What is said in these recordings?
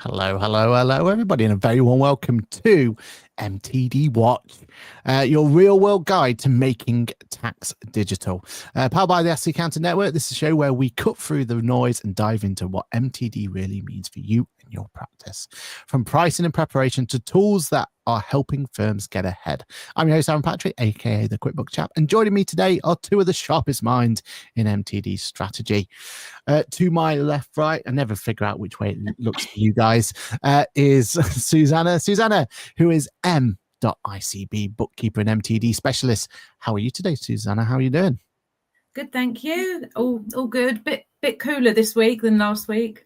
Hello, everybody, and a very warm welcome to MTD Watch, your real-world guide to making tax digital. Powered by the ITSA Accountant Network, this is a show where we cut through the noise and dive into what MTD really means for you and your practice. From pricing and preparation to tools that are helping firms get ahead. I'm your host, Aaron Patrick, aka the QuickBooks Chap, and joining me today are two of the sharpest minds in MTD strategy. To my left, right, I never figure out which way it looks for you guys, is Suzannah. Suzannah, who is M.ICB bookkeeper and MTD specialist. How are you today, Suzannah? How are you doing? Good, thank you. All good. Bit cooler this week than last week.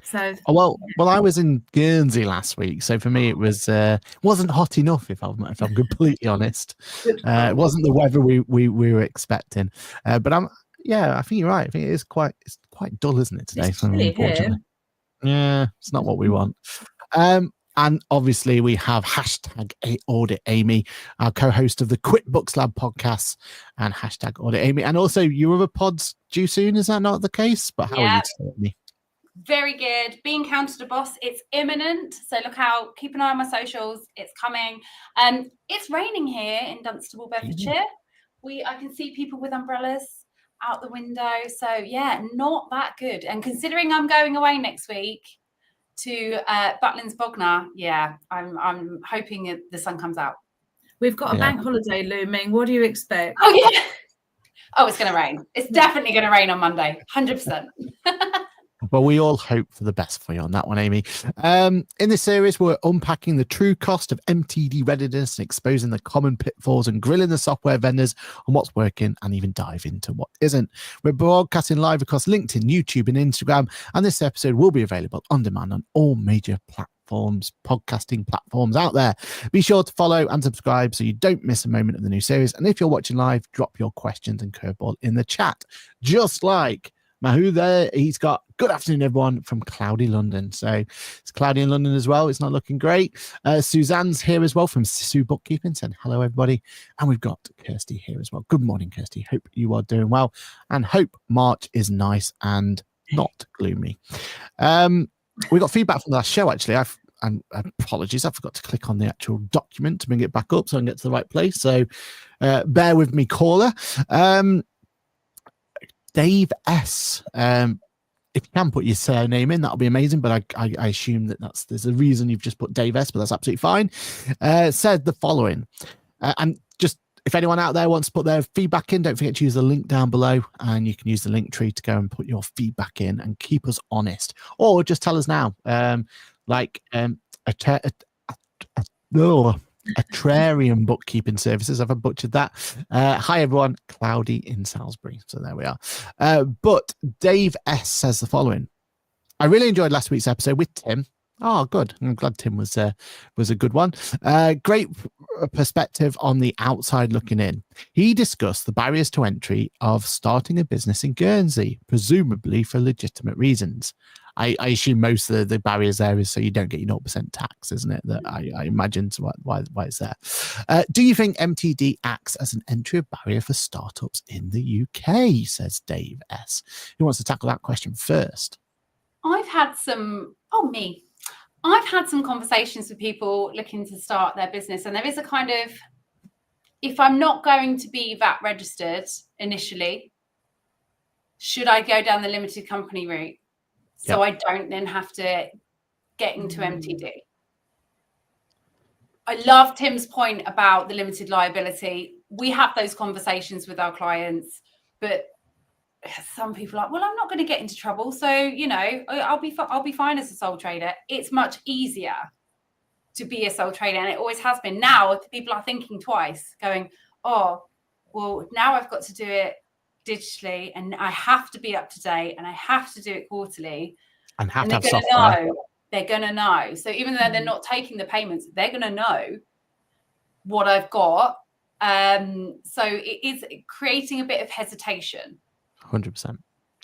So well, I was in Guernsey last week, so for me it was wasn't hot enough. If I'm completely honest, it wasn't the weather we were expecting. But I think you're right. I think it's quite dull, isn't it today? It's chilly here. Yeah, it's not what we want. And obviously we have hashtag Audit Amy, our co-host of the QuickBooks Lab podcast, and hashtag Audit Amy. And also your other pods due soon, is that not the case? But how are you today, Amy? Very good. Being counted a boss, it's imminent. So look out, keep an eye on my socials. It's coming. It's raining here in Dunstable, Bedfordshire. I can see people with umbrellas out the window. So yeah, not that good. And considering I'm going away next week to Butlins Bognor, I'm hoping the sun comes out. We've got a bank holiday looming. What do you expect? Oh yeah. Oh, it's going to rain. It's definitely going to rain on Monday. 100%. Well, we all hope for the best for you on that one, Amy. In this series, we're unpacking the true cost of MTD readiness and exposing the common pitfalls and grilling the software vendors on what's working and even dive into what isn't. We're broadcasting live across LinkedIn, YouTube, and Instagram, and this episode will be available on demand on all major podcasting platforms out there. Be sure to follow and subscribe so you don't miss a moment of the new series. And if you're watching live, drop your questions and curveball in the chat, just like Mahu there. He's got good afternoon, everyone, from cloudy London. So it's cloudy in London as well. It's not looking great. Suzanne's here as well from Sisu Bookkeeping. Said hello, everybody. And we've got Kirsty here as well. Good morning, Kirsty. Hope you are doing well and hope March is nice and not gloomy. We got feedback from the last show, actually. And apologies, I forgot to click on the actual document to bring it back up so I can get to the right place. So bear with me, caller. Dave S. If you can put your surname in, that'll be amazing. But I assume there's a reason you've just put Dave S. But that's absolutely fine. Said the following, and just if anyone out there wants to put their feedback in, don't forget to use the link down below, and you can use the link tree to go and put your feedback in and keep us honest, or just tell us now, Atrarium Bookkeeping Services. I've butchered that. Hi, everyone. Cloudy in Salisbury. So there we are. But Dave S. says the following. I really enjoyed last week's episode with Tim. Oh, good. I'm glad Tim was a good one. Great perspective on the outside looking in. He discussed the barriers to entry of starting a business in Guernsey, presumably for legitimate reasons. I assume most of the barriers there is so you don't get your 0% tax, isn't it? That I imagine why it's there. Do you think MTD acts as an entry barrier for startups in the UK, says Dave S. Who wants to tackle that question first? I've had some conversations with people looking to start their business, and there is a kind of, if I'm not going to be VAT registered initially, should I go down the limited company route? So I don't then have to get into MTD. I love Tim's point about the limited liability. We have those conversations with our clients, but some people are like, well, I'm not going to get into trouble. So, I'll be fine as a sole trader. It's much easier to be a sole trader. And it always has been. Now people are thinking twice, going, oh, well, now I've got to do it digitally and I have to be up to date and I have to do it quarterly. And have to have software. They're going to know. So even though they're not taking the payments, they're going to know what I've got. So it is creating a bit of hesitation. 100%.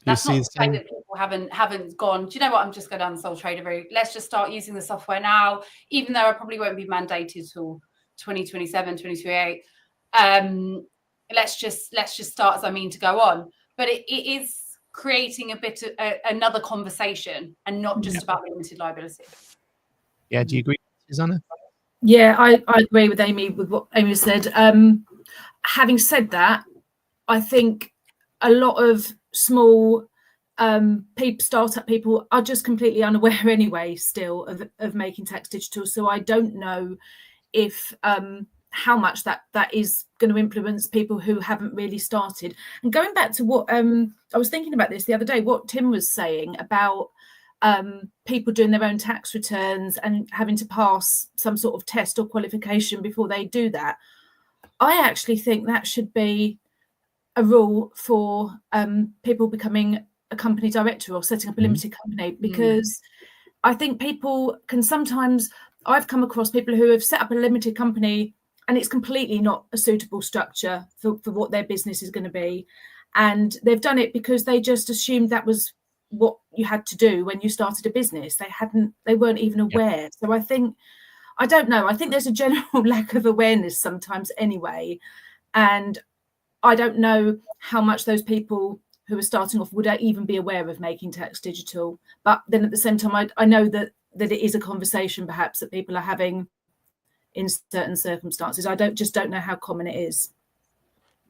That's not to say that people haven't gone, do you know what, I'm just going down the sole trader route. Let's just start using the software now, even though I probably won't be mandated till 2027, 2028. Let's just start as I mean to go on. But it is creating a bit of another conversation and not just about the limited liability. Yeah, do you agree, Suzannah? Yeah, I agree with Amy, with what Amy said. Having said that, I think a lot of small startup people are just completely unaware anyway still of making tax digital. So I don't know if how much that is going to influence people who haven't really started. And going back to what I was thinking about this the other day, what Tim was saying about people doing their own tax returns and having to pass some sort of test or qualification before they do that. I actually think that should be a rule for people becoming a company director or setting up a limited company, because I think people can sometimes, I've come across people who have set up a limited company and it's completely not a suitable structure for what their business is going to be. And they've done it because they just assumed that was what you had to do when you started a business. They weren't even aware. Yep. So I don't know. I think there's a general lack of awareness sometimes anyway. And I don't know how much those people who are starting off would even be aware of making tax digital. But then at the same time, I know that it is a conversation perhaps that people are having in certain circumstances. I don't know how common it is.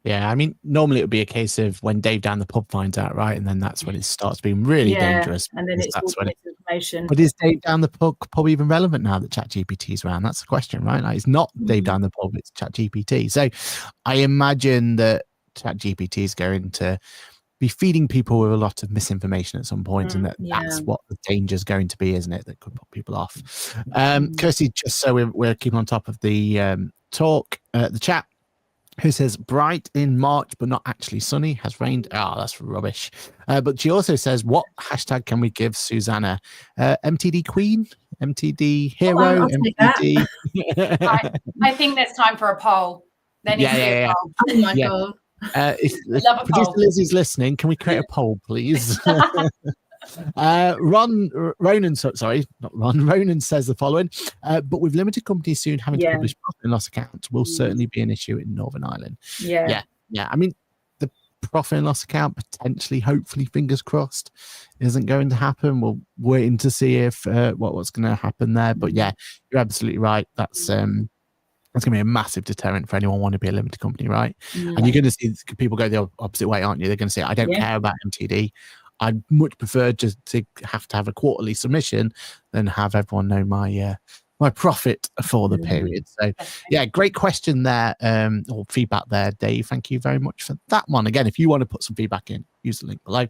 Yeah, I mean, normally it would be a case of when Dave down the pub finds out, right? And then that's when it starts being really dangerous. And then it's all misinformation. But is Dave down the pub even relevant now that ChatGPT is around? That's the question, right? Like, it's not Dave down the pub, it's ChatGPT. So I imagine that ChatGPT is going to be feeding people with a lot of misinformation at some point, and that's what the danger is going to be, isn't it? That could put people off. Kirsty, just so we're keeping on top of the the chat, who says bright in March but not actually sunny, has rained. That's rubbish. But she also says, what hashtag can we give Suzannah? MTD Queen, MTD Hero, MTD. I think there's time for a poll. Then Oh my god. If producer Lizzie's listening, can we create a poll, please? Ronan says the following, but with limited companies soon having to publish profit and loss accounts will certainly be an issue in Northern Ireland. Yeah. I mean, the profit and loss account potentially, hopefully, fingers crossed, isn't going to happen. We're waiting to see if what's going to happen there. But yeah, you're absolutely right. That's going to be a massive deterrent for anyone wanting to be a limited company, right? And you're going to see people go the opposite way, aren't you? They're going to say, I don't care about MTD. I'd much prefer just to have a quarterly submission than have everyone know my profit for the period. So yeah, great question there, or feedback there, Dave. Thank you very much for that one. Again, if you want to put some feedback in, use the link below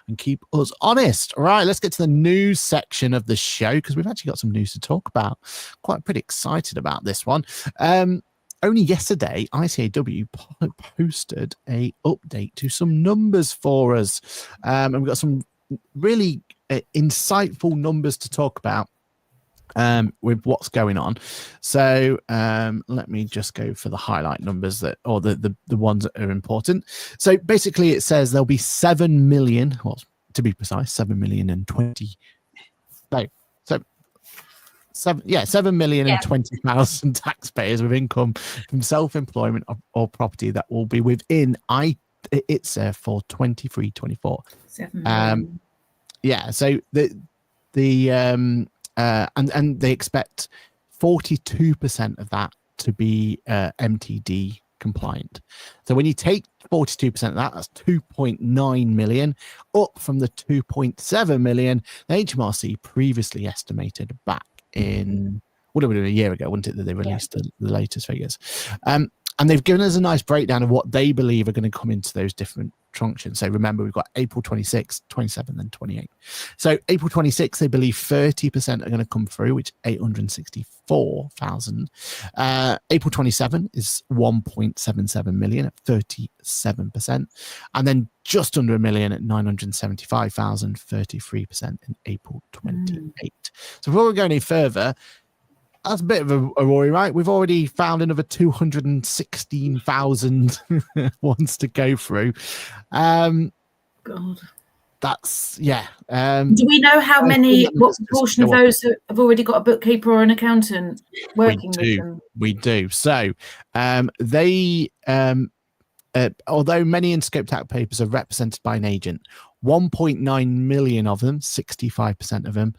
and keep us honest. All right, let's get to the news section of the show, because we've actually got some news to talk about. Quite pretty excited about this one. Only yesterday, ICAW posted a update to some numbers for us. And we've got some really insightful numbers to talk about with what's going on. So let me just go for the highlight numbers the ones that are important. So basically it says there'll be 7 million, well, to be precise, 7,020,000. No, so 7,020,000 taxpayers with income from self-employment or property that will be within ITSA for 23-24. So and they expect 42% of that to be MTD compliant. So when you take 42% of that, that's 2.9 million, up from the 2.7 million the HMRC previously estimated back in, would have been a year ago, wouldn't it, that they released the latest figures. And they've given us a nice breakdown of what they believe are going to come into those different functions. So remember, we've got April 26, 27, and 28. So April 26, they believe 30% are going to come through, which 864,000. April 27 is 1.77 million at 37%. And then just under a million at 975,000, 33% in April 28. So before we go any further, that's a bit of a worry, right? We've already found another 216,000 ones to go through. God, that's Do we know how many? What proportion of those have already got a bookkeeper or an accountant working with them? We do. So although many in scope tax papers are represented by an agent, 1.9 million of them, 65% of them,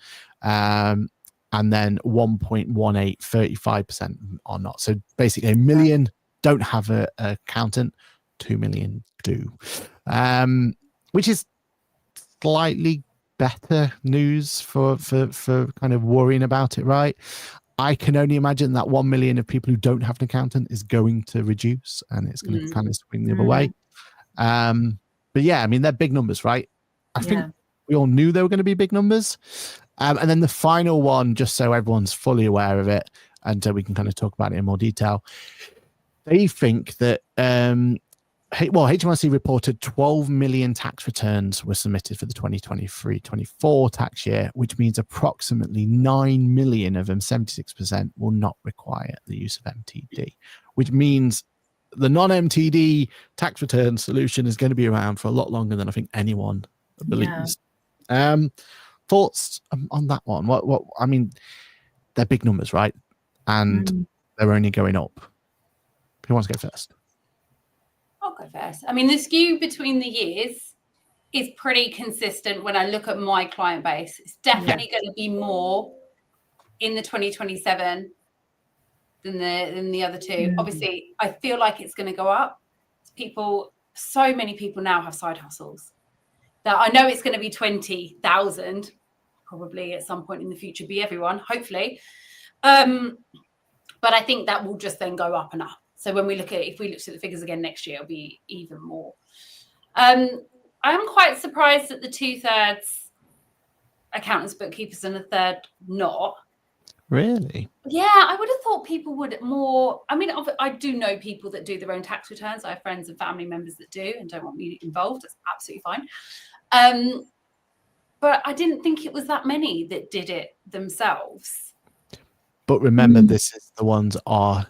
and then 1.18, 35% are not. So basically a million don't have an accountant, 2 million do, which is slightly better news for kind of worrying about it, right? I can only imagine that 1 million of people who don't have an accountant is going to reduce, and it's going to kind of swing the other way. But yeah, I mean, they're big numbers, right? I think we all knew they were going to be big numbers. And then the final one, just so everyone's fully aware of it, and so we can kind of talk about it in more detail. They think that, HMRC reported 12 million tax returns were submitted for the 2023-24 tax year, which means approximately 9 million of them, 76%, will not require the use of MTD, which means the non-MTD tax return solution is going to be around for a lot longer than I think anyone believes. Thoughts on that one? What I mean, they're big numbers, right? And they're only going up. Who wants to go first? I'll go first. I mean, the skew between the years is pretty consistent when I look at my client base. It's definitely going to be more in the 2027 than the other two. Obviously, I feel like it's going to go up. So many people now have side hustles that I know it's going to be 20,000, probably at some point in the future, be everyone, hopefully. But I think that will just then go up and up. So when if we looked at the figures again next year, it'll be even more. I'm quite surprised that the 2/3 accountants, bookkeepers, and a third not. Really? Yeah, I would have thought people would more. I mean, I do know people that do their own tax returns. I have friends and family members that do and don't want me involved. That's absolutely fine. But I didn't think it was that many that did it themselves. But remember, this is the ones are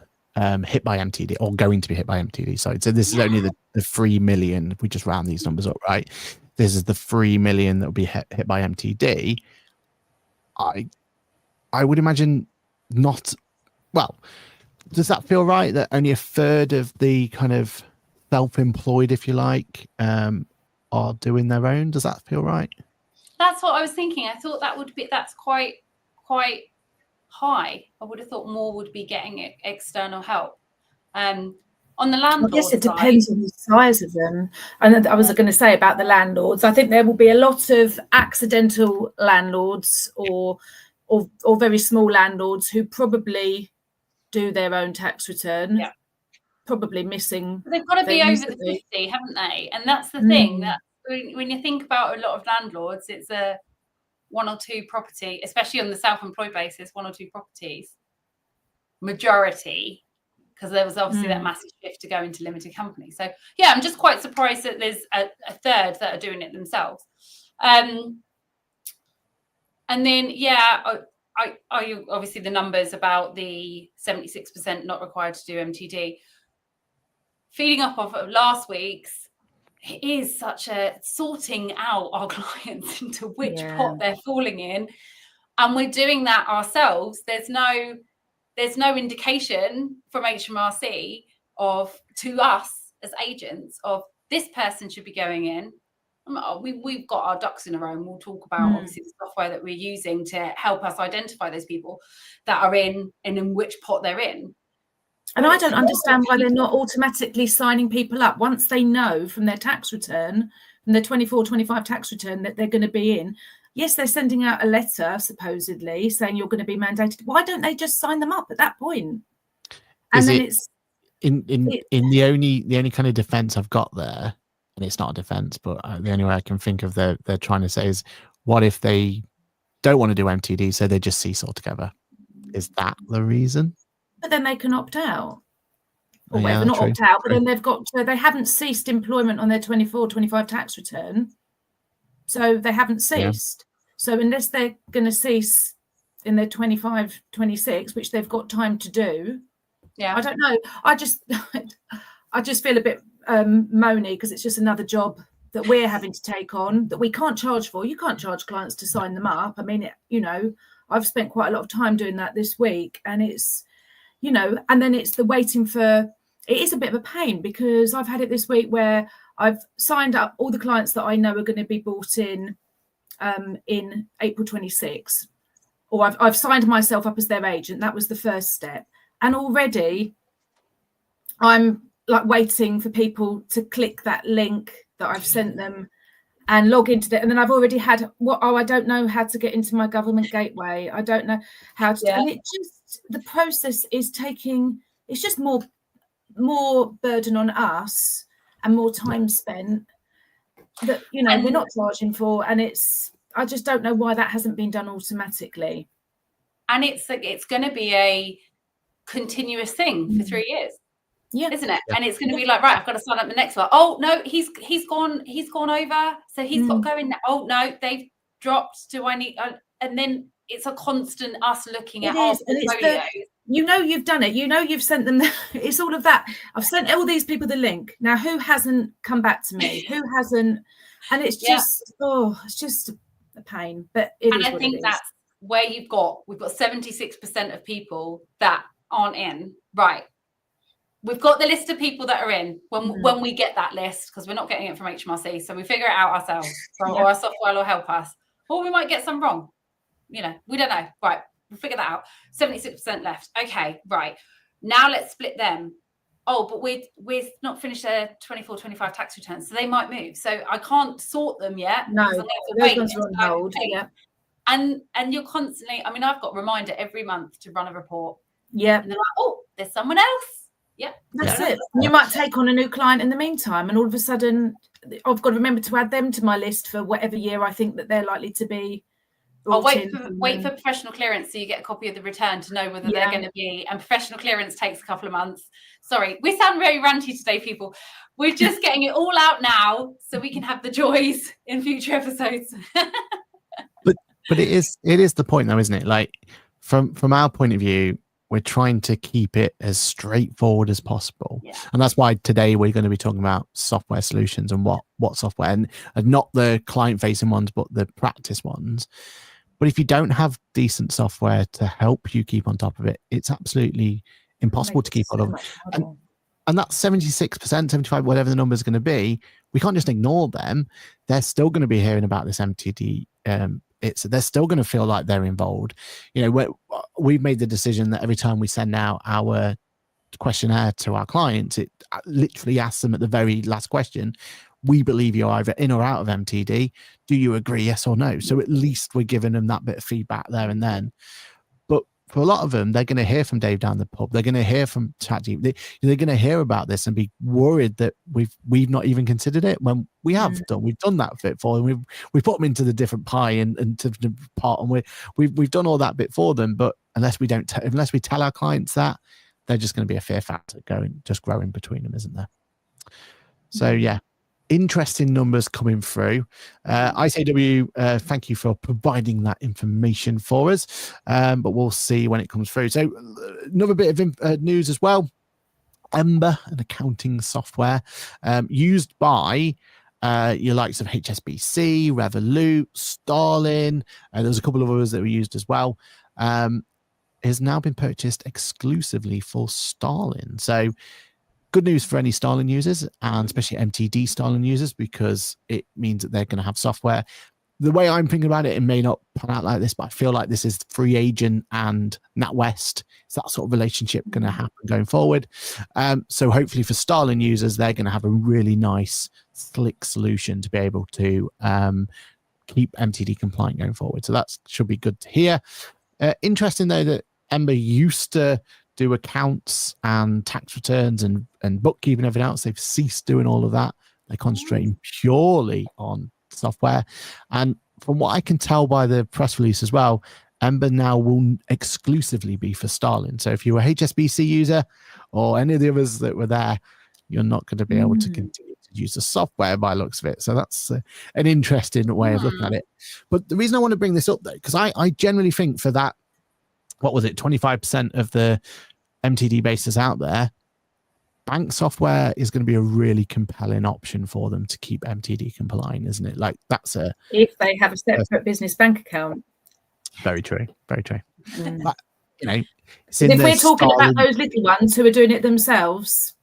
hit by MTD or going to be hit by MTD. So this is only the 3 million. If we just round these numbers up, right? This is the 3 million that will be hit by MTD. I would imagine not. Well, does that feel right that only a third of the kind of self-employed, if you like, are doing their own? Does that feel right? That's what I was thinking. I thought that's quite high. I would have thought more would be getting external help. On the landlord I guess it depends on the size of them. And I was going to say about the landlords, I think there will be a lot of accidental landlords or very small landlords who probably do their own tax return, probably missing. They've got to be over the 50, haven't they? And that's the thing, that when you think about a lot of landlords, it's a one or two property, especially on the self-employed basis, one or two properties, majority, because there was obviously that massive shift to go into limited company. So yeah, I'm just quite surprised that there's a third that are doing it themselves. And then, I obviously the numbers about the 76% not required to do MTD. Feeding up of last week's, it is such a sorting out our clients into which pot they're falling in. And we're doing that ourselves. There's no indication from HMRC to us as agents of this person should be going in. We've got our ducks in a row, and we'll talk about obviously the software that we're using to help us identify those people that are in and in which pot they're in. And I don't understand why they're not automatically signing people up once they know from their tax return, from their 24-25 tax return, that they're going to be in. Yes, they're sending out a letter supposedly saying you're going to be mandated. Why don't they just sign them up at that point? And then it's in the only kind of defense I've got there, and it's not a defense, but the only way I can think of they're trying to say is, what if they don't want to do MTD, so they just cease altogether? Is that the reason? But then they can opt out. Or Yeah, not true, opt out, true. but then they haven't ceased employment on their 24-25 tax return. So they haven't ceased. So unless they're going to cease in their 25-26, which they've got time to do, I don't know. I just feel a bit moany because it's just another job that we're having to take on that we can't charge for. You can't charge clients to sign them up. I mean, I've spent quite a lot of time doing that this week, and it's, and then it's the waiting for. It is a bit of a pain because I've had it this week where I've signed up all the clients that I know are going to be bought in April 26, or I've signed myself up as their agent. That was the first step, and already I'm like waiting for people to click that link that I've sent them and log into it. And then I've already had I don't know how to get into my government gateway. I don't know how to, and it just, the process is taking, it's just more burden on us and more time spent that, you know, we're not charging for. And I just don't know why that hasn't been done automatically. And it's going to be a continuous thing for 3 years. Yeah, isn't it? Yeah. And it's going to be like, right, I've got to sign up the next one. Oh no, he's gone over, so he's got to go in now. Oh no, they've dropped. Do I need? And then it's a constant us looking at our portfolios. You know you've done it. You know you've sent them. It's all of that. I've sent all these people the link. Now who hasn't come back to me? Who hasn't? And it's just it's just a pain. But I think that's where we've got 76% of people that aren't in. Right. We've got the list of people that are in when we get that list, because we're not getting it from HMRC, so we figure it out ourselves, or our software will help us, or we might get some wrong. You know, we don't know. Right, we'll figure that out. 76% left. Okay, right. Now let's split them. Oh, but we've not finished their 24-25 tax returns, so they might move. So I can't sort them yet. No, those ones are on hold. Yeah. And you're constantly. I mean, I've got a reminder every month to run a report. Yeah. And they're like, oh, there's someone else. Yeah, that's it. You might take on a new client in the meantime, and all of a sudden I've got to remember to add them to my list for whatever year I think that they're likely to be. I'll wait for professional clearance so you get a copy of the return to know whether they're going to be, and professional clearance takes a couple of months. Sorry, we sound very ranty today, people. We're just getting it all out now so we can have the joys in future episodes. but it is the point though, isn't it? Like from our point of view, we're trying to keep it as straightforward as possible. Yeah. And that's why today we're going to be talking about software solutions and what software, and not the client-facing ones, but the practice ones. But if you don't have decent software to help you keep on top of it, it's absolutely impossible to keep on top of it. And that's 76%, 75%, whatever the number is going to be. We can't just ignore them. They're still going to be hearing about this MTD. They're still going to feel like they're involved. You know, we've made the decision that every time we send out our questionnaire to our clients, it literally asks them at the very last question, we believe you're either in or out of MTD. Do you agree, yes or no? So at least we're giving them that bit of feedback there and then. But for a lot of them, they're going to hear from Dave down the pub. They're going to hear from ChatGPT. They're going to hear about this and be worried that we've not even considered it when we have done. We've done that bit for them. We've put them into the different pie and to the pot, and we've done all that bit for them. But unless we tell our clients that, they're just going to be a fear factor growing between them, isn't there? So yeah. Interesting numbers coming through. ITSA, thank you for providing that information for us, but we'll see when it comes through. So another bit of news as well. Ember, an accounting software used by your likes of HSBC, Revolut, Starling, there was a couple of others that were used as well, has now been purchased exclusively for Starling. So good news for any Starling users, and especially MTD Starling users, because it means that they're going to have software. The way I'm thinking about it, it may not pan out like this, but I feel like this is Free Agent and NatWest. It's that sort of relationship going to happen going forward. So hopefully for Starling users, they're going to have a really nice, slick solution to be able to keep MTD compliant going forward. So that should be good to hear. Interesting, though, that Ember used to do accounts and tax returns and bookkeeping and everything else. They've ceased doing all of that. They're concentrating purely on software. And from what I can tell by the press release as well, Ember now will exclusively be for Starling. So if you're a HSBC user or any of the others that were there, you're not going to be able to continue to use the software by the looks of it. So that's an interesting way of looking at it. But the reason I want to bring this up, though, because I generally think for that, what was it, 25% of the MTD bases out there, bank software is going to be a really compelling option for them to keep MTD compliant, isn't it? Like if they have a separate business bank account. Very true. Very true. But, you know, if we're talking about those little ones who are doing it themselves,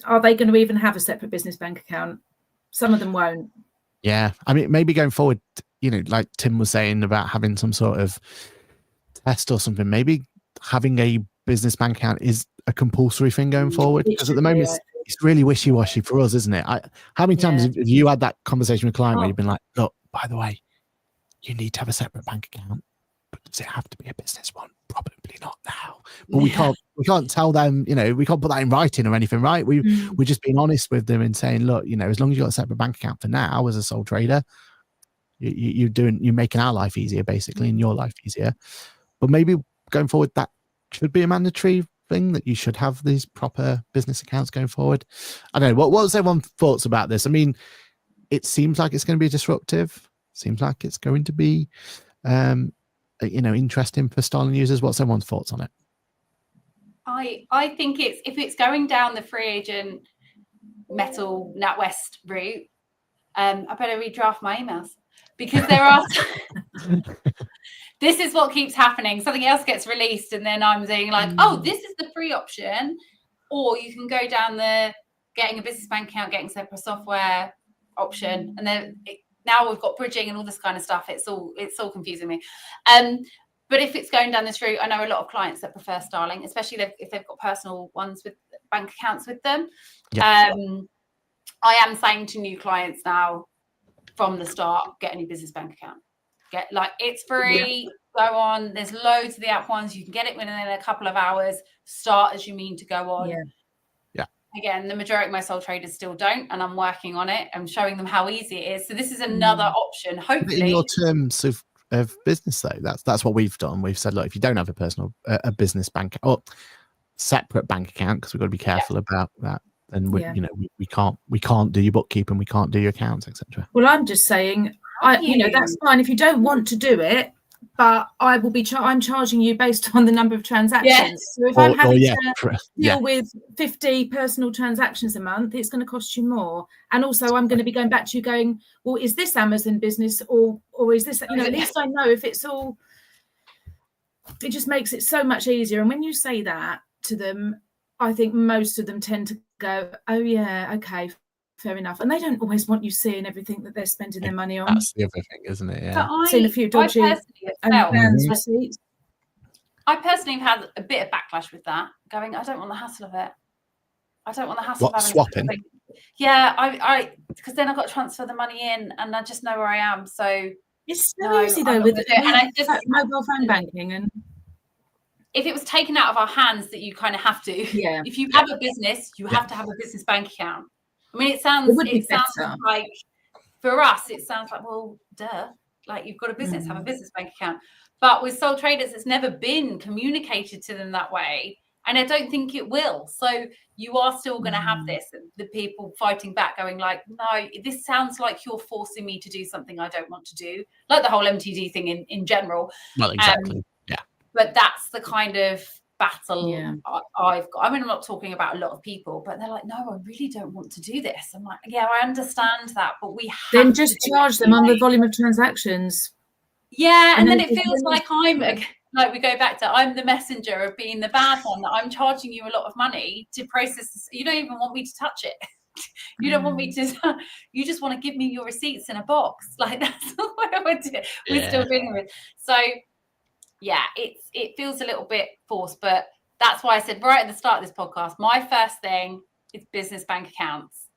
are they going to even have a separate business bank account? Some of them won't. Yeah. I mean, maybe going forward, you know, like Tim was saying about having some sort of test or something, maybe having a business bank account is a compulsory thing going forward, because at the moment it's really wishy-washy for us, isn't it? How many times have you had that conversation with a client where you've been like, look, by the way, you need to have a separate bank account, but does it have to be a business one? Probably not now. But we can't tell them, you know, we can't put that in writing or anything, right? We're just being honest with them and saying, look, you know, as long as you've got a separate bank account for now as a sole trader, you're making our life easier, basically, and your life easier. But maybe going forward, that should be a mandatory thing, that you should have these proper business accounts going forward. I don't know. What was everyone's thoughts about this? I mean, it seems like it's going to be disruptive. Seems like it's going to be, you know, interesting for styling users. What's everyone's thoughts on it? I think if it's going down the free agent metal NatWest route, I better redraft my emails, because there are. This is what keeps happening. Something else gets released, and then I'm saying like, oh, this is the free option, or you can go down the getting a business bank account, getting separate software option, and then now we've got bridging and all this kind of stuff. It's all confusing me. But if it's going down this route, I know a lot of clients that prefer styling, especially if they've got personal ones with bank accounts with them. Yeah. I am saying to new clients now from the start, get a new business bank account. It's free. Go on. There's loads of the app ones. You can get it within a couple of hours. Start as you mean to go on. Yeah. Again, the majority of my sole traders still don't, and I'm working on it. I'm showing them how easy it is. So this is another option. Hopefully, in your terms of business, though, that's what we've done. We've said, look, if you don't have a business bank or separate bank account, because we've got to be careful about that, then we can't do your bookkeeping, we can't do your accounts, etc. Well, I'm just saying, that's fine if you don't want to do it, but I will be I'm charging you based on the number of transactions. So if I'm having to deal with 50 personal transactions a month, it's going to cost you more. And also I'm going to be going back to you going, well, is this Amazon business or is this, at least I know if it's all, it just makes it so much easier. And when you say that to them, I think most of them tend to go, oh yeah, okay, fair enough. And they don't always want you seeing everything that they're spending their money on. That's the other thing, isn't it? Yeah. I've seen a few dodgy receipts. I personally have had a bit of backlash with that, going, I don't want the hassle of it. I don't want the hassle of having swapping. Yeah, I because then I've got to transfer the money in and I just know where I am. So it's so easy though with mobile phone banking. And if it was taken out of our hands that you kind of have to, if you have a business, you have to have a business bank account. I mean, it sounds like, for us, it sounds like, well, duh, like you've got a business, have a business bank account. But with sole traders, it's never been communicated to them that way. And I don't think it will. So you are still going to have this, the people fighting back going like, no, this sounds like you're forcing me to do something I don't want to do. Like the whole MTD thing in general. Well, exactly. But that's the kind of battle I've got. I mean, I'm not talking about a lot of people, but they're like, no, I really don't want to do this. I'm like, yeah, I understand that, but we have then just charge them on the volume of transactions. Yeah, and then it feels like like we go back to, I'm the messenger of being the bad one, that I'm charging you a lot of money to process this. You don't even want me to touch it. You don't want me to, you just want to give me your receipts in a box. Like that's what we're still dealing with. So yeah, it feels a little bit forced, but that's why I said right at the start of this podcast, my first thing is business bank accounts.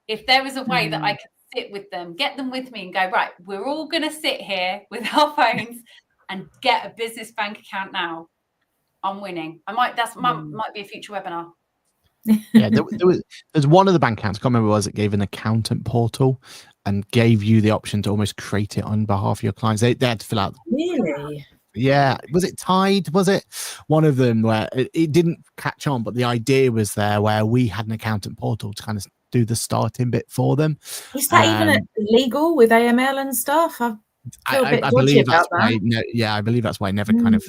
If there was a way that I could sit with them, get them with me and go, right, we're all going to sit here with our phones and get a business bank account now, I'm winning. Might be a future webinar. Yeah, there's one of the bank accounts, I can't remember what it was, it gave an accountant portal and gave you the option to almost create it on behalf of your clients. They had to fill out. Really? Yeah, was it Tide? Was it one of them where it didn't catch on, but the idea was there where we had an accountant portal to kind of do the starting bit for them. Is that even legal with AML and stuff? I believe that's why. I believe that's why it never kind of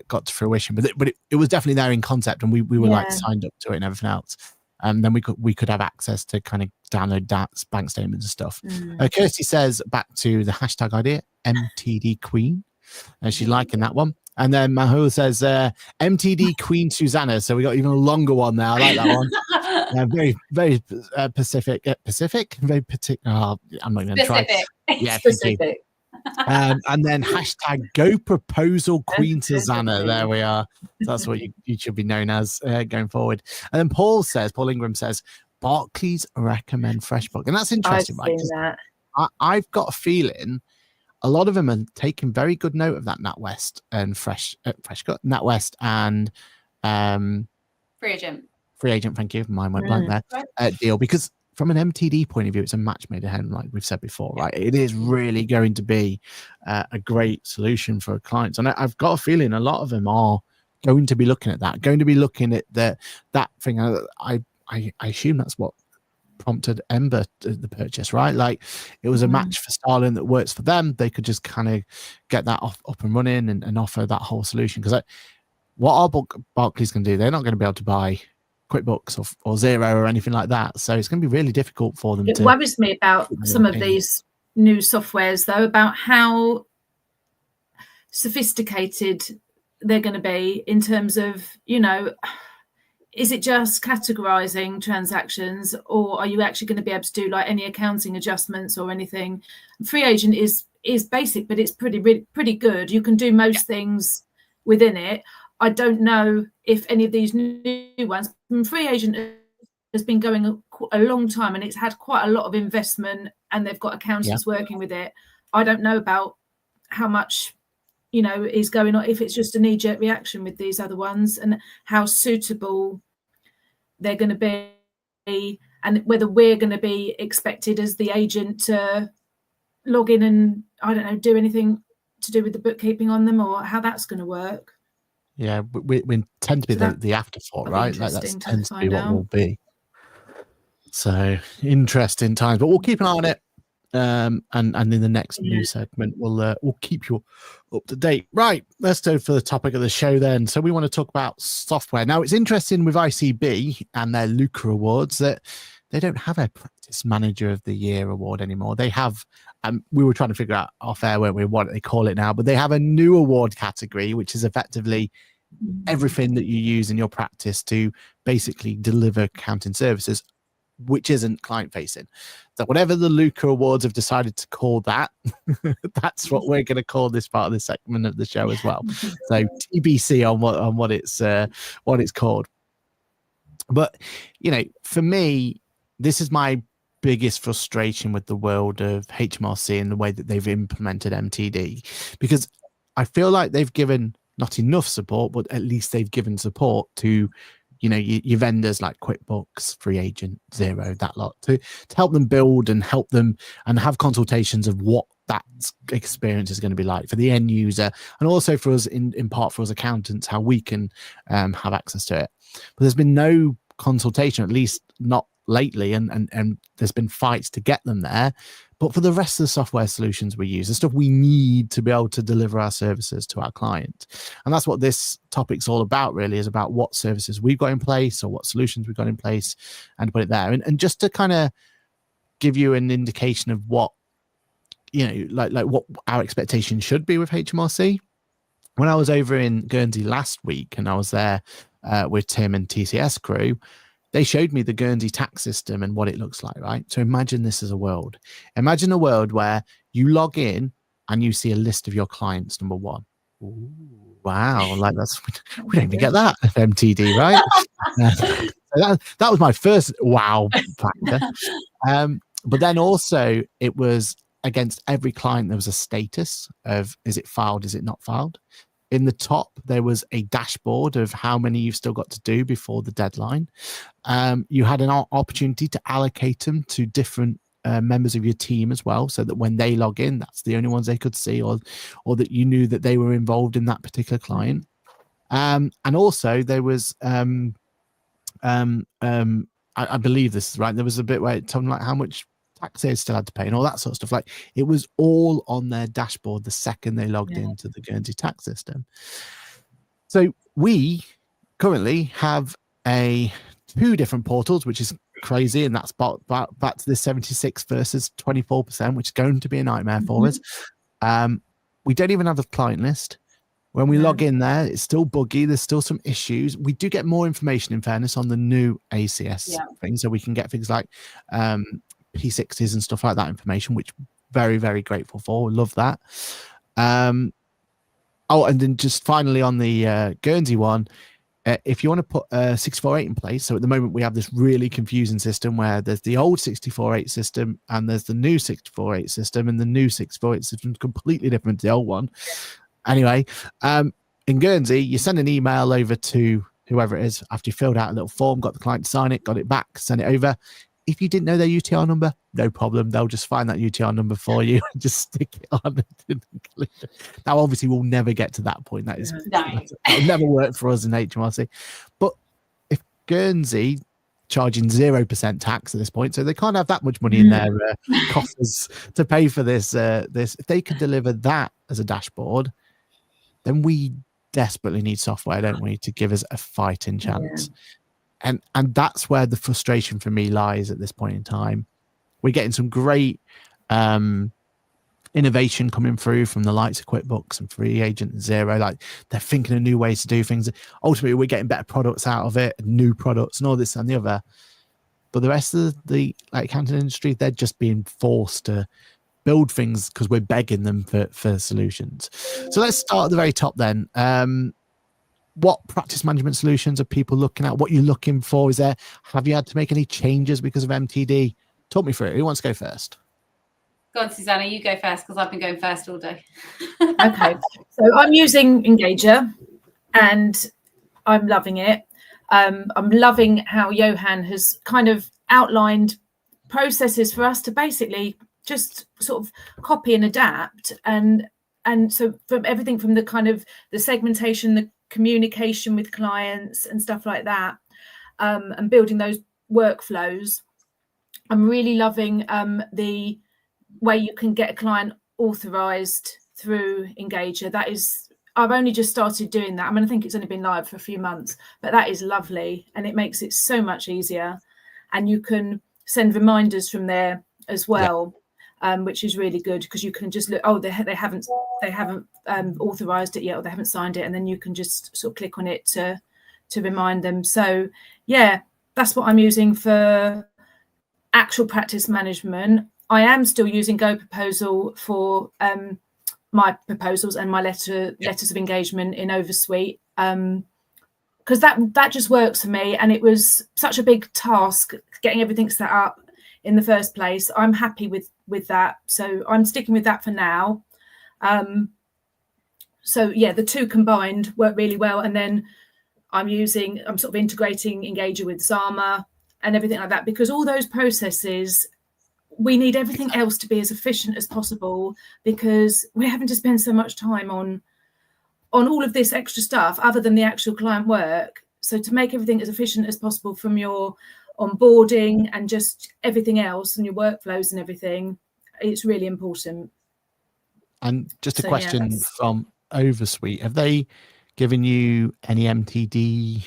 got to fruition. But it was definitely there in concept, and we were like signed up to it and everything else. And then we could have access to kind of download bank statements and stuff. Kirsty says back to the hashtag idea, MTD Queen. And she's liking that one. And then Mahul says MTD Queen Suzannah. So we got even a longer one there. I like that one. very, very Pacific, very particular. Oh, I'm not going to try. Yeah, Specific. And then hashtag Go Proposal Queen Suzannah. There we are. So that's what you should be known as going forward. And then Paul Ingram says, Barclays recommend FreshBook. And that's interesting, I've right? seen that. I've got a feeling a lot of them are taking very good note of that NatWest and NatWest and Free Agent. Thank you. Mine went blank there. Deal, because from an MTD point of view, it's a match made in heaven, like we've said before, right? It is really going to be a great solution for clients, and I've got a feeling a lot of them are going to be looking at that, going to be looking at that thing. I assume that's what prompted Ember the purchase, right? Like it was a match for Starling that works for them. They could just kind of get that up and running and offer that whole solution. Because what are Barclays going to do? They're not going to be able to buy QuickBooks or Xero or anything like that. So it's going to be really difficult for them. It worries me about some of these new softwares, though, about how sophisticated they're going to be in terms of, is it just categorizing transactions, or are you actually going to be able to do like any accounting adjustments or anything? Free Agent is basic, but it's pretty good. You can do most things within it. I don't know if any of these new ones. Free Agent has been going a long time, and it's had quite a lot of investment, and they've got accountants working with it. I don't know about how much is going on, if it's just a knee-jerk reaction with these other ones, and how suitable they're going to be, and whether we're going to be expected as the agent to log in and, I don't know, do anything to do with the bookkeeping on them, or how that's going to work. Yeah, we tend to be the afterthought, right? Like that tends to be what will be. So interesting times, but we'll keep an eye on it. And in the next news segment, we'll keep you up to date. Right, let's go for the topic of the show then. So we want to talk about software. Now, it's interesting with ICB and their Lucre Awards that they don't have a Practice Manager of the Year award anymore. They have, we were trying to figure out off air, weren't we, what they call it now, but they have a new award category, which is effectively everything that you use in your practice to basically deliver accounting services, which isn't client facing. So whatever the Lucre Awards have decided to call that, that's what we're going to call this part of the segment of the show as well. So TBC on what it's called. But for me, this is my biggest frustration with the world of HMRC and the way that they've implemented MTD, because I feel like they've given not enough support, but at least they've given support to your vendors like QuickBooks, Free Agent, Xero, that lot, to help them build and help them and have consultations of what that experience is going to be like for the end user, and also for us in part for us accountants, how we can have access to it. But there's been no consultation, at least not lately, and there's been fights to get them there. But for the rest of the software solutions we use, the stuff we need to be able to deliver our services to our client. And that's what this topic's all about, really, is about what services we've got in place or what solutions we've got in place, and put it there. And just to kind of give you an indication of what, like what our expectation should be with HMRC. When I was over in Guernsey last week and I was there with Tim and TCS crew, they showed me the Guernsey tax system and what it looks like, right? So imagine this as a world. Imagine a world where you log in and you see a list of your clients, number one. Ooh, wow, like we don't even get that at MTD, right? So that was my first wow factor. But then also it was against every client, there was a status of, is it filed, is it not filed? In the top, there was a dashboard of how many you've still got to do before the deadline. You had an opportunity to allocate them to different members of your team as well, so that when they log in, that's the only ones they could see, or that you knew that they were involved in that particular client. And also there was, I believe this is right, there was a bit where it told them like how much tax they still had to pay and all that sort of stuff. Like it was all on their dashboard the second they logged into the Guernsey tax system. So we currently have two different portals, which is crazy, and that's back to this 76 versus 24%, which is going to be a nightmare for us. We don't even have a client list. When we log in there, it's still buggy. There's still some issues. We do get more information, in fairness, on the new ACS thing. So we can get things like P60s and stuff like that information, which very, very grateful for. Love that. Oh, and then just finally on the Guernsey one, if you want to put 64.8 in place, so at the moment we have this really confusing system where there's the old 64.8 system and there's the new 64.8 system, and the new 64.8 system is completely different to the old one. Anyway, in Guernsey, you send an email over to whoever it is after you filled out a little form, got the client to sign it, got it back, send it over. If you didn't know their UTR number, no problem. They'll just find that UTR number for you and just stick it on. Now, obviously, we'll never get to that point. That'll never work for us in HMRC. But if Guernsey charging 0% tax at this point, so they can't have that much money in their coffers to pay for this. If they could deliver that as a dashboard, then we desperately need software, don't we, to give us a fighting chance. Yeah. And that's where the frustration for me lies at this point in time. We're getting some great innovation coming through from the likes of QuickBooks and Free Agent and Xero. Like, they're thinking of new ways to do things. Ultimately, we're getting better products out of it, new products and all this and the other. But the rest of the accounting industry, they're just being forced to build things because we're begging them for solutions. So let's start at the very top then. What practice management solutions are people looking at? What you're looking for? Have you had to make any changes because of MTD? Talk me through it. Who wants to go first? Go on, Suzannah, you go first because I've been going first all day. Okay, so I'm using Engager and I'm loving it. I'm loving how Johan has kind of outlined processes for us to basically just sort of copy and adapt. And so from everything from the kind of the segmentation, the communication with clients and stuff like that, and building those workflows. I'm really loving the way you can get a client authorized through Engager. I've only just started doing that. I mean, I think it's only been live for a few months, but that is lovely, and it makes it so much easier. And you can send reminders from there as well. Which is really good because you can just look, they haven't authorized it yet, or they haven't signed it, and then you can just sort of click on it to remind them. So yeah, that's what I'm using for actual practice management. I am still using Go Proposal for my proposals and my letters of engagement in Oversuite, because that just works for me, and it was such a big task getting everything set up in the first place. I'm happy with that, so I'm sticking with that for now. So yeah, the two combined work really well, and then I'm sort of integrating Engager with Zama and everything like that, because all those processes, we need everything else to be as efficient as possible, because we're having to spend so much time on all of this extra stuff other than the actual client work. So to make everything as efficient as possible, from your onboarding and just everything else and your workflows and everything, it's really important. And just a question from Oversuite, have they given you any MTD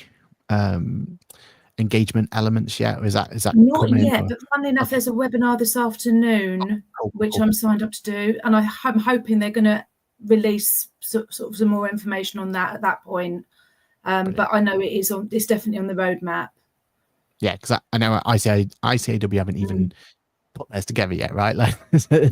engagement elements yet, or is that not yet? But funnily enough, there's a webinar this afternoon which I'm signed up to do, and I'm hoping they're going to release sort of some more information on that at that point. But I know it's definitely on the roadmap. Yeah, because I know ICAW haven't even put theirs together yet, right? Like,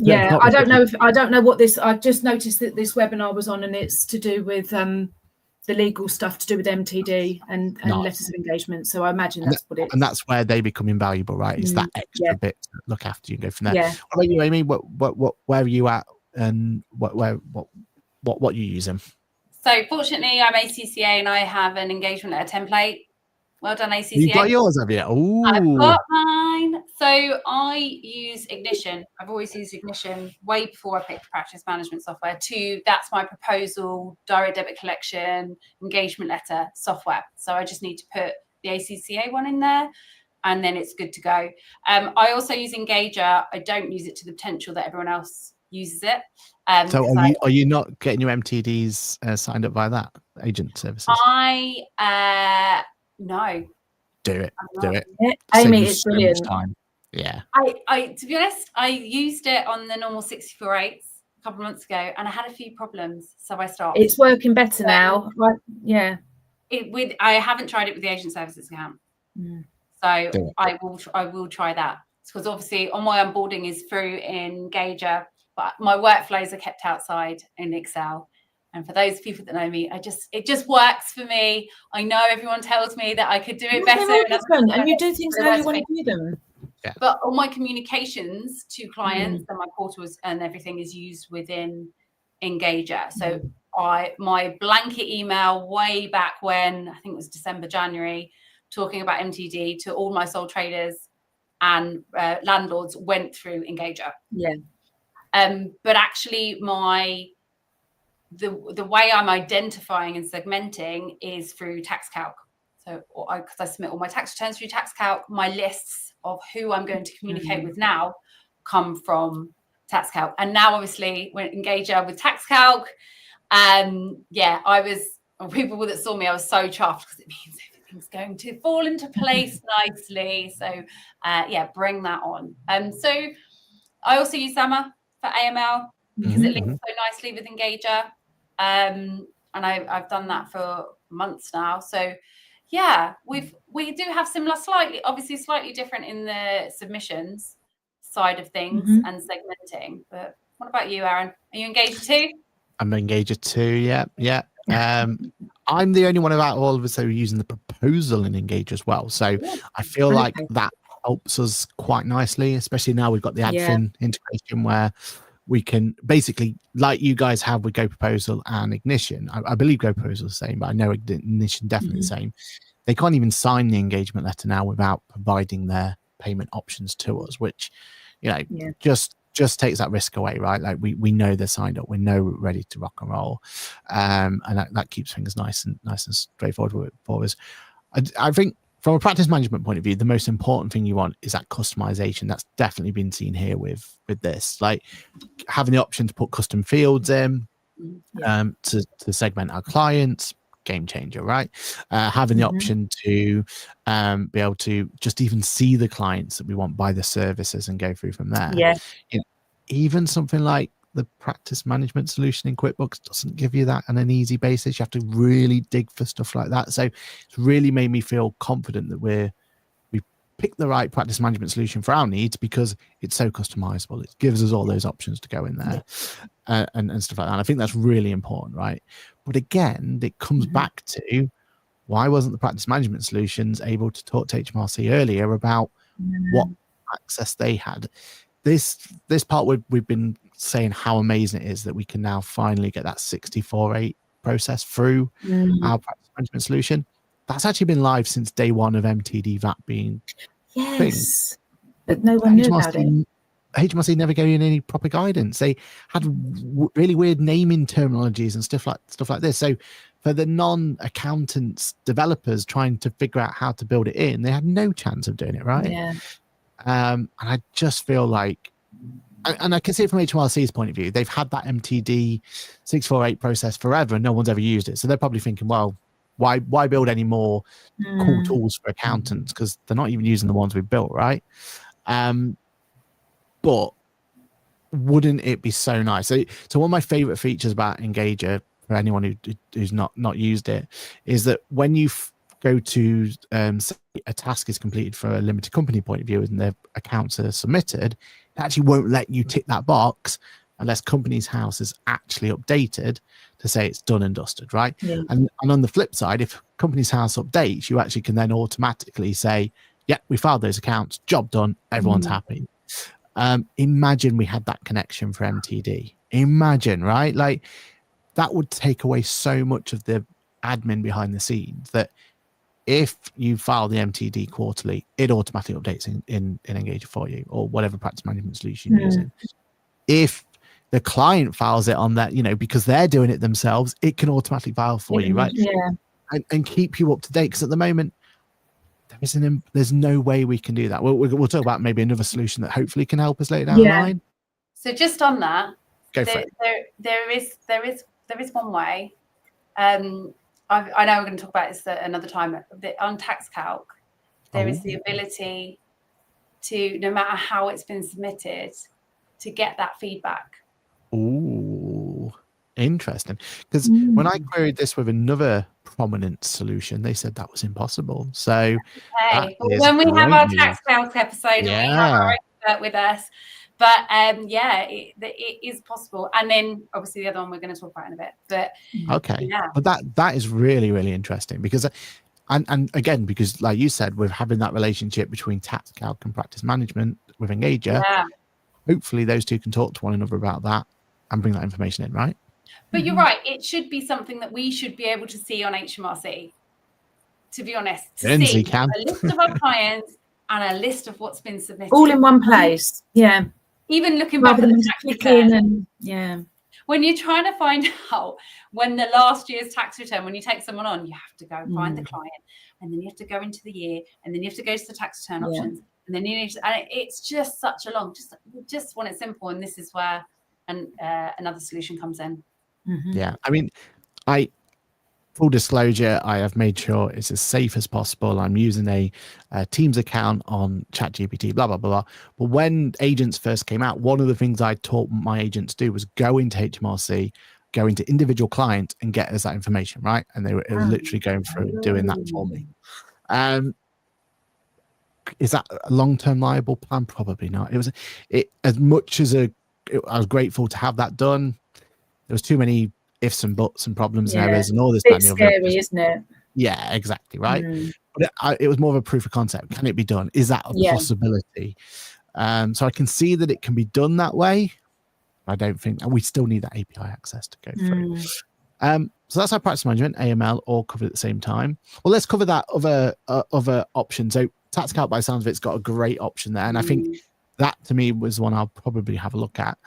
yeah, I don't know what this. I've just noticed that this webinar was on, and it's to do with the legal stuff to do with MTD and letters of engagement. So I imagine that's what it is. And that's where they become invaluable, right? It's that extra bit to look after you and go from there. Yeah. What about you, Amy? Where are you at, and what you using? So fortunately, I'm ACCA and I have an engagement letter template. Well done, ACCA. You've got yours, have you? Ooh. I've got mine. So I use Ignition. I've always used Ignition way before I picked practice management software. That's my proposal, direct debit collection, engagement letter software. So I just need to put the ACCA one in there, and then it's good to go. I also use Engager. I don't use it to the potential that everyone else uses it. So are you not getting your MTDs signed up by that agent services? No. Do it. Amy, it's brilliant. Time. Yeah. I to be honest, I used it on the normal 64.8s a couple of months ago, and I had a few problems, so I stopped. It's working better now. Right? Yeah. I haven't tried it with the agent services account, so I will try that, because obviously on my onboarding is through Engager, but my workflows are kept outside in Excel. And for those people that know me, it just works for me. I know everyone tells me that I could do it better, and you do things how you want to do them. Yeah. But all my communications to clients and my portals and everything is used within Engager. So my blanket email way back when, I think it was December, January, talking about MTD to all my sole traders and landlords went through Engager. Yeah. But actually the way I'm identifying and segmenting is through tax calc. So because I submit all my tax returns through tax calc, my lists of who I'm going to communicate with now come from tax calc. And now obviously when Engager with tax calc, people that saw me, I was so chuffed, because it means everything's going to fall into place nicely. So bring that on. So I also use Summer for AML, because it links so nicely with Engager. And I've done that for months now. So yeah, we do have similar, slightly different in the submissions side of things and segmenting. But what about you, Aaron? Are you Engager too? I'm Engager too. Yeah. I'm the only one out of all of us who are using the proposal in Engager as well. So I feel like that helps us quite nicely, especially now we've got the admin integration, where we can basically, like you guys have with Go Proposal and Ignition. I believe Go Proposal is the same, but I know Ignition definitely the same. They can't even sign the engagement letter now without providing their payment options to us, which, just takes that risk away, right? Like we know they're signed up, we know we're ready to rock and roll, and that keeps things nice and straightforward for us. I think from a practice management point of view, the most important thing you want is that customization. That's definitely been seen here with this, like having the option to put custom fields in, to segment our clients. Game changer, right? Having the option to be able to just even see the clients that we want by the services and go through from there. Even something like the practice management solution in QuickBooks doesn't give you that on an easy basis. You have to really dig for stuff like that. So it's really made me feel confident that we picked the right practice management solution for our needs, because it's so customizable. It gives us all those options to go in there and stuff like that. And I think that's really important, right? But again, it comes back to, why wasn't the practice management solutions able to talk to HMRC earlier about what access they had? This part we've been saying how amazing it is that we can now finally get that 64.8 process through our practice management solution. That's actually been live since day one of MTD VAT being thing. But no one knew about it. HMRC never gave you any proper guidance. They had really weird naming terminologies and stuff like this. So for the non-accountants developers trying to figure out how to build it in, they had no chance of doing it right. And I just feel like, and I can see it from HMRC's point of view, they've had that MTD 648 process forever and no one's ever used it. So they're probably thinking, well, why build any more cool tools for accountants, because they're not even using the ones we built, right? But wouldn't it be so nice? So one of my favorite features about Engager, for anyone who's not used it, is that when you go to say a task is completed for a limited company point of view and their accounts are submitted, it actually won't let you tick that box unless Companies House is actually updated to say it's done and dusted, right? And on the flip side, if Companies House updates, you actually can then automatically say, yeah, we filed those accounts, job done, everyone's happy. Imagine we had that connection for MTD. Imagine, right? Like, that would take away so much of the admin behind the scenes, that if you file the MTD quarterly, it automatically updates in Engager for you, or whatever practice management solution you're using. If the client files it on that, because they're doing it themselves, it can automatically file for you, right? And keep you up to date, because at the moment there's no way we can do that. We'll talk about maybe another solution that hopefully can help us later down the line. So just on that, there is one way. I know we're going to talk about this another time. On tax calc, there is the ability to, no matter how it's been submitted, to get that feedback. Interesting. Because when I queried this with another prominent solution, they said that was impossible. So Okay. When we have our tax calc episode, we have our expert with us. But it is possible. And then obviously the other one we're going to talk about in a bit. But okay, but that is really, really interesting because, and again, because like you said, with having that relationship between tax calc and practice management with Engager, hopefully those two can talk to one another about that and bring that information in, right? But you're right. It should be something that we should be able to see on HMRC, to be honest, to see a list of our clients and a list of what's been submitted. All in one place. Yeah. Even looking back at the tax return. When you're trying to find out when the last year's tax return, when you take someone on, you have to go and find the client, and then you have to go into the year, and then you have to go to the tax return options, and then you need to, and it's just such a long, just want it simple. And this is where another solution comes in. Yeah, I mean, full disclosure, I have made sure it's as safe as possible. I'm using a Teams account on ChatGPT, blah, blah, blah. But when agents first came out, one of the things I taught my agents to do was go into HMRC, go into individual clients and get us that information, right? And it was literally going through and doing that for me. Is that a long-term viable plan? Probably not. As much as I was grateful to have that done, there was too many ifs and buts and problems and errors and all this. It's scary, isn't it? Yeah, exactly. Right. But it was more of a proof of concept. Can it be done? Is that a possibility? So I can see that it can be done that way. I don't think we still need that API access to go through. So that's our practice management, AML, all covered at the same time. Well, let's cover that other option. So tax calc, by the sounds of it's got a great option there. And I think that to me was one I'll probably have a look at,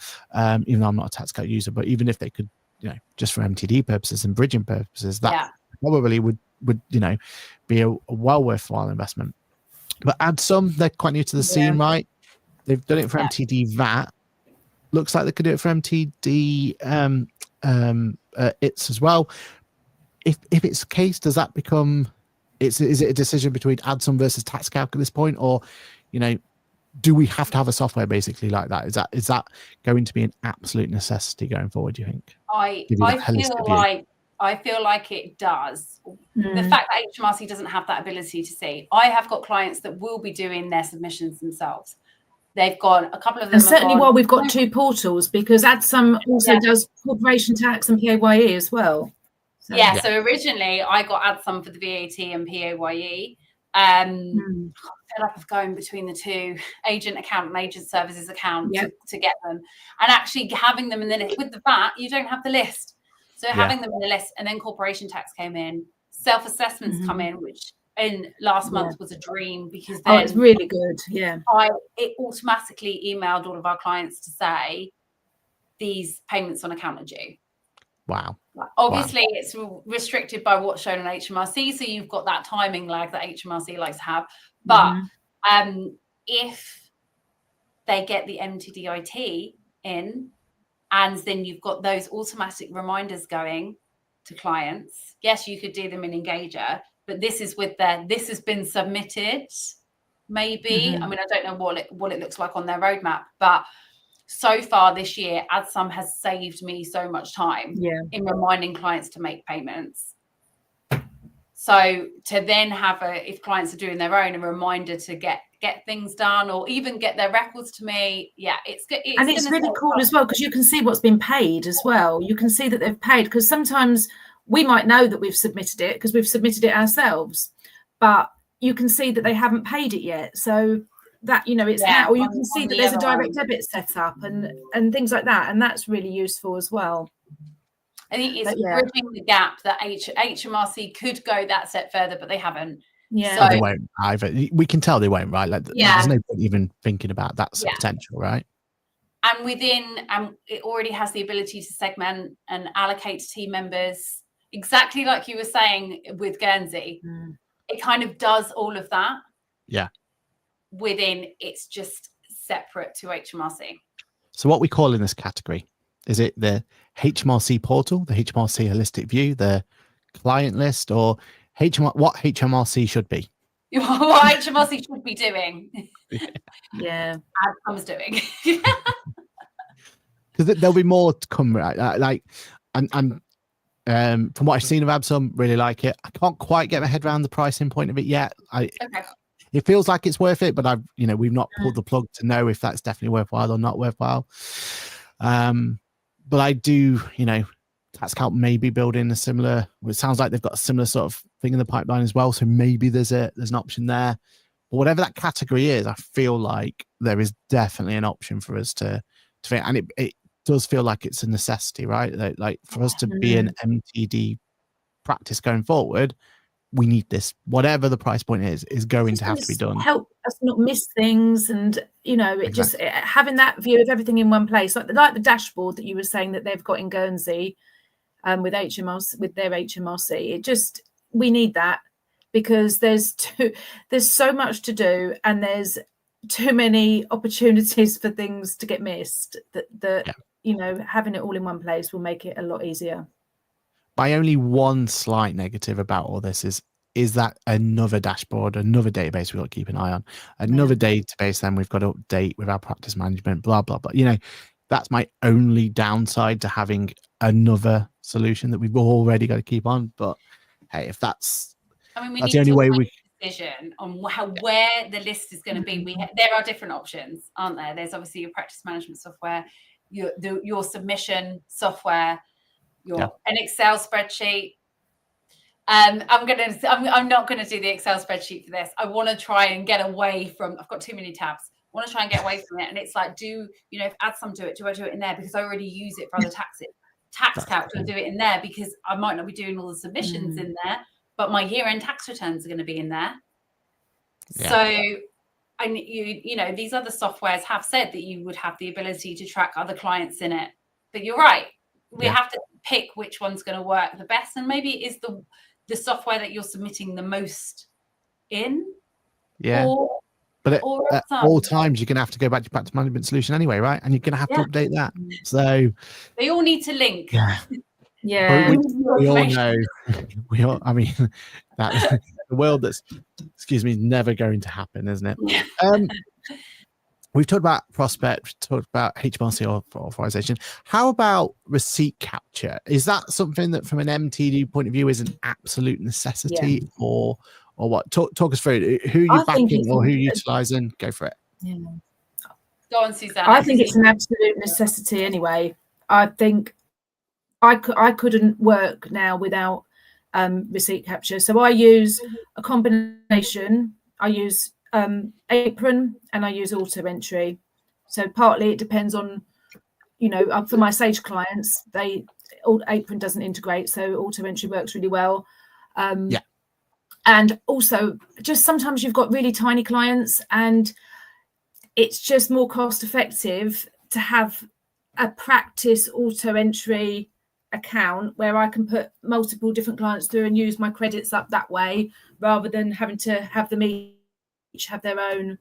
even though I'm not a tax calc user, but even if they could, just for MTD purposes and bridging purposes, that probably would be a well worthwhile investment. But AdSum, they're quite new to the scene, right? They've done it for MTD VAT. Looks like they could do it for MTD ITSA as well. If it's the case, does that become? Is it a decision between AdSum versus tax calc at this point, or do we have to have a software basically like that? Is that going to be an absolute necessity going forward, do you think? I feel like it does. The fact that HMRC doesn't have that ability to see. I have got clients that will be doing their submissions themselves. They've got a couple of them. And certainly while we've got two portals, because AdSum also does corporation tax and PAYE as well. So originally I got AdSum for the VAT and PAYE. I'm fed up of going between the two, agent account and agent services account to get them, and actually having them in the list. With the VAT, you don't have the list, so having them in the list, and then corporation tax came in, self-assessments come in, which in last month was a dream, because then it's really good. It automatically emailed all of our clients to say these payments on account are due. Wow. Obviously, it's restricted by what's shown on HMRC, so you've got that timing lag that HMRC likes to have. But if they get the MTD IT in, and then you've got those automatic reminders going to clients, yes, you could do them in Engager, but this is this has been submitted, maybe. I mean, I don't know what it looks like on their roadmap, but so far this year, AdSum has saved me so much time in reminding clients to make payments. So to then have if clients are doing their own, a reminder to get things done, or even get their records to me. It's good. And it's really cool as well, because you can see what's been paid as well. You can see that they've paid, because sometimes we might know that we've submitted it because we've submitted it ourselves, but you can see that they haven't paid it yet. So that it's how, or you can see that there's a direct debit set up and things like that, and that's really useful as well. I think it's bridging the gap that HMRC could go that step further, but they haven't. So they won't either. We can tell they won't, right? Like there's no point even thinking about that potential, right? And it already has the ability to segment and allocate to team members, exactly like you were saying with Guernsey. It kind of does all of that. Within, it's just separate to HMRC. So what we call in this category, is it the HMRC portal, the HMRC holistic view, the client list, or what HMRC should be? What HMRC should be doing. AdSum's doing. Because there'll be more to come, right? Like I'm from what I've seen of Absum, really like it. I can't quite get my head around the pricing point of it yet. It feels like it's worth it, but we've not pulled the plug to know if that's definitely worthwhile or not worthwhile. But I do, TaxCalc may be building a similar. Well, it sounds like they've got a similar sort of thing in the pipeline as well. So maybe there's an option there. But whatever that category is, I feel like there is definitely an option for us to and it does feel like it's a necessity, right? Like for us to be an MTD practice going forward, we need this. Whatever the price point is going to have to be done. Help us not miss things, and just having that view of everything in one place, like the dashboard that you were saying that they've got in Guernsey, with their HMRC. We need that, because there's so much to do, and there's too many opportunities for things to get missed. Having it all in one place will make it a lot easier. My only one slight negative about all this is that another dashboard, another database we've got to keep an eye on, another database then we've got to update with our practice management, blah, blah, blah. That's my only downside to having another solution that we've already got to keep on. But hey, if that's the only way we decision on where the list is going to be. There are different options, aren't there? There's obviously your practice management software, your submission software, an Excel spreadsheet. I'm not going to do the Excel spreadsheet for this. I want to try and get away from. I've got too many tabs. I want to try and get away from it. And it's like, add some to it. Do I do it in there because I already use it for other taxes? TaxCalc, do I do it in there because I might not be doing all the submissions in there, but my year-end tax returns are going to be in there. Yeah. So, these other softwares have said that you would have the ability to track other clients in it. But you're right. We have to pick which one's going to work the best. And maybe it is the software that you're submitting the most in. Yeah. But at all times, you're going to have to go back to your practice management solution anyway, right? And you're going to have to update that. So they all need to link. Yeah. We all know. That the world that's, never going to happen, isn't it? We've talked about prospect, we've talked about HMRC authorization. How about receipt capture? Is that something that from an MTD point of view is an absolute necessity or what? Talk us through who you're backing or who you're utilizing. Go for it. Yeah. Go on, Suzannah. I think it's an absolute necessity anyway. I think I couldn't work now without receipt capture. So I use a combination. I use Apron and I use auto entry. So partly it depends on, for my Sage clients, Apron doesn't integrate, so auto entry works really well. And also just sometimes you've got really tiny clients and it's just more cost effective to have a practice auto entry account where I can put multiple different clients through and use my credits up that way, rather than having to have them each have their own.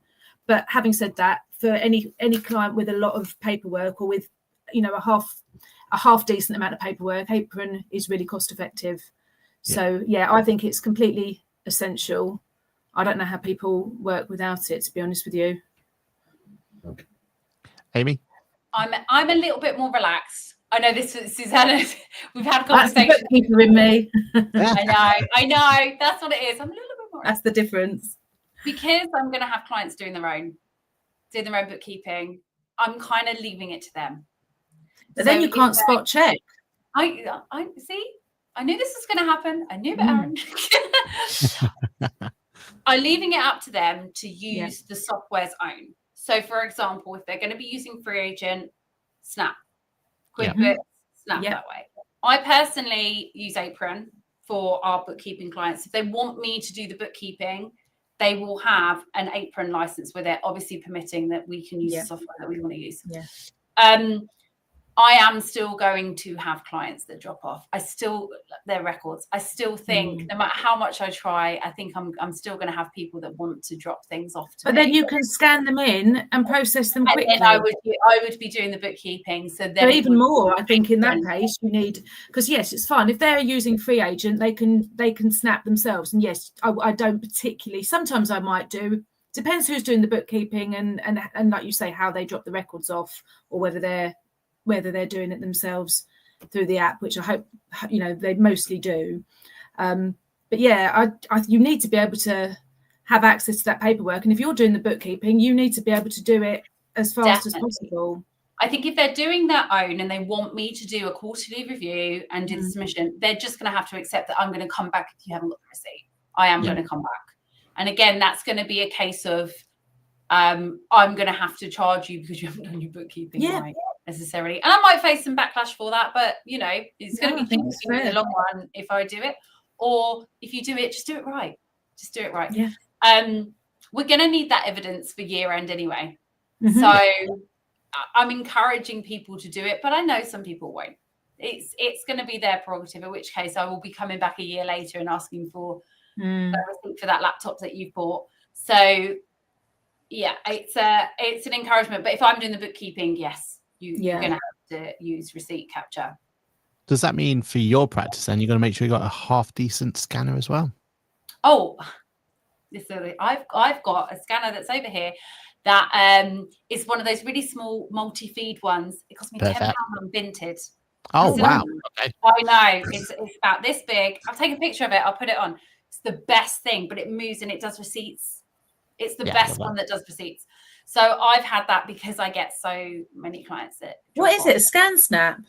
But having said that, for any client with a lot of paperwork or with a half decent amount of paperwork, Apron is really cost effective. So I think it's completely essential. I don't know how people work without it, to be honest with you. Amy? I'm a little bit more relaxed. I know this is Suzannah. We've had a conversation. That's the bookkeeper in me. I know. That's what it is. I'm a little bit more relaxed. That's the difference. Because I'm going to have clients doing their own bookkeeping, I'm kind of leaving it to them. But then you can't spot check. I see. I knew this was going to happen. I knew it, Aaron. I'm leaving it up to them to use the software's own. So, for example, if they're going to be using Free Agent, Snap, QuickBooks, Snap that way. I personally use Apron for our bookkeeping clients. If they want me to do the bookkeeping, they will have an Apron license with it, obviously permitting that we can use the software that we want to use. I am still going to have clients that drop off. Their records. I still think no matter how much I try, I think I'm still going to have people that want to drop things off to me. But then you can scan them in and process them quickly. And then I would be doing the bookkeeping. So even more, I think in that case you need, because it's fine if they're using Free Agent, they can snap themselves. And yes, I don't particularly. Sometimes I might do. Depends who's doing the bookkeeping and like you say, how they drop the records off, or whether they're doing it themselves. through the app, which I hope they mostly do. But yeah, you need to be able to have access to that paperwork, and if you're doing the bookkeeping, you need to be able to do it as fast as possible. I think if they're doing their own and they want me to do a quarterly review and do the submission, they're just going to have to accept that I'm going to come back if you haven't got the receipt. I am going to come back. And again, that's going to be a case of I'm going to have to charge you because you haven't done your bookkeeping right necessarily. And I might face some backlash for that, but it's going to be thinking in the long run if I do it. Or if you do it, just do it right. Just do it right. Yeah. We're going to need that evidence for year end anyway. So I'm encouraging people to do it, but I know some people won't. It's going to be their prerogative, in which case I will be coming back a year later and asking for a receipt for that laptop that you bought. So yeah, it's an encouragement. But if I'm doing the bookkeeping, yes, you're going to have to use receipt capture. Does that mean for your practice then you're going to make sure you got a half decent scanner as well? Oh, I've got a scanner that's over here that is one of those really small multi-feed ones. It cost me £10 on Vinted. Oh, wow. Okay. I know. It's about this big. I'll take a picture of it. I'll put it on. It's the best thing, but it moves and it does receipts. It's the best one that does receipts. So I've had that because I get so many clients that. What is it? A Scan Snap?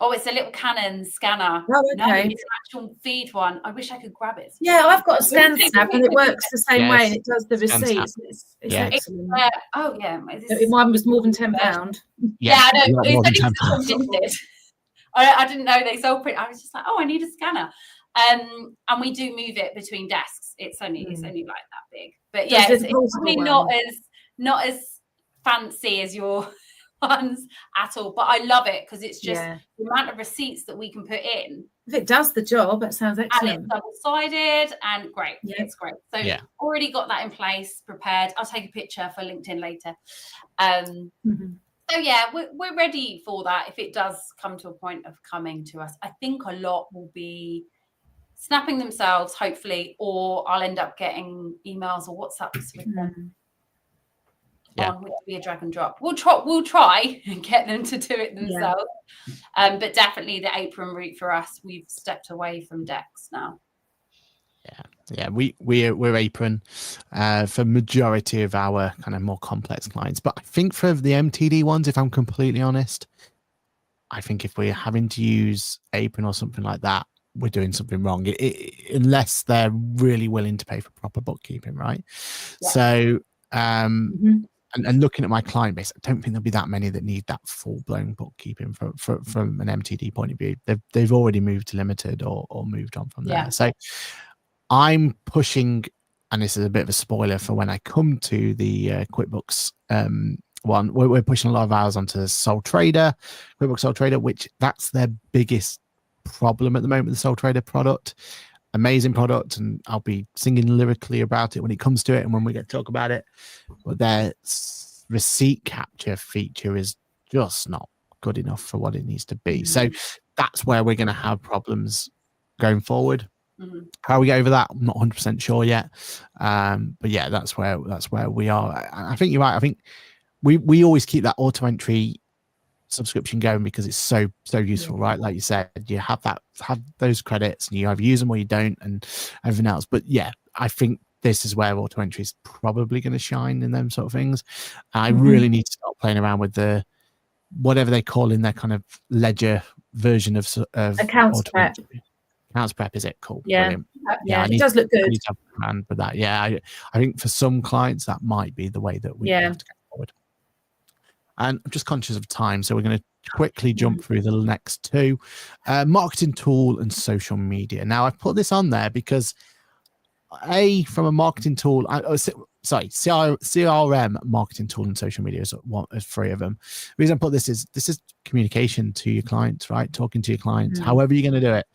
Oh, it's a little Canon scanner. Oh, okay. No, it's an actual feed one. I wish I could grab it. Yeah, I've got a Scan Snap and it works the same way and it does the receipts. It's excellent. Mine was more than £10. Yeah, I know. I didn't know they sold print. I was just like, oh, I need a scanner. And we do move it between desks. It's only like that big. But yeah, it's probably not as fancy as your ones at all, but I love it because it's just the amount of receipts that we can put in. If it does the job, that sounds excellent. And it's double-sided and great. Yeah. It's great. So already got that in place, prepared. I'll take a picture for LinkedIn later. So yeah, we're ready for that if it does come to a point of coming to us. I think a lot will be snapping themselves, hopefully, or I'll end up getting emails or WhatsApps with them. Which will be a drag and drop. We'll try and get them to do it themselves. But definitely the apron route for us, we've stepped away from decks now. Yeah, we're apron for majority of our kind of more complex clients. But I think for the MTD ones, if I'm completely honest, I think if we're having to use apron or something like that, we're doing something wrong. Unless they're really willing to pay for proper bookkeeping, right? Yeah. So and looking at my client base, I don't think there'll be that many that need that full-blown bookkeeping from an MTD point of view. They've already moved to limited or moved on from there. So I'm pushing, and this is a bit of a spoiler for when I come to the QuickBooks one, we're pushing a lot of ours onto Sole Trader, QuickBooks Sole Trader, which that's their biggest problem at the moment, the Sole Trader product. Amazing product, and I'll be singing lyrically about it when it comes to it and when we get to talk about it. But their receipt capture feature is just not good enough for what it needs to be. So that's where we're going to have problems going forward. How we get over that, I'm not 100% sure yet. But yeah, that's where we are. I think you're right. I think we always keep that auto entry subscription going because it's so useful, right? Like you said, you have those credits and you either use them or you don't and everything else. But yeah, I think this is where auto entry is probably going to shine in them sort of things. I really need to start playing around with the whatever they call in their kind of ledger version of accounts prep. Accounts prep, is it? Cool. Yeah. Brilliant. It does look good. I need to have a plan for that. Yeah, I think for some clients that might be the way that we have to go forward. And I'm just conscious of time, so we're going to quickly jump through the next two. Marketing tool and social media. Now, I've put this on there because from a marketing tool, CRM marketing tool and social media is three of them. The reason I put this is communication to your clients, right? Talking to your clients, however you're going to do it.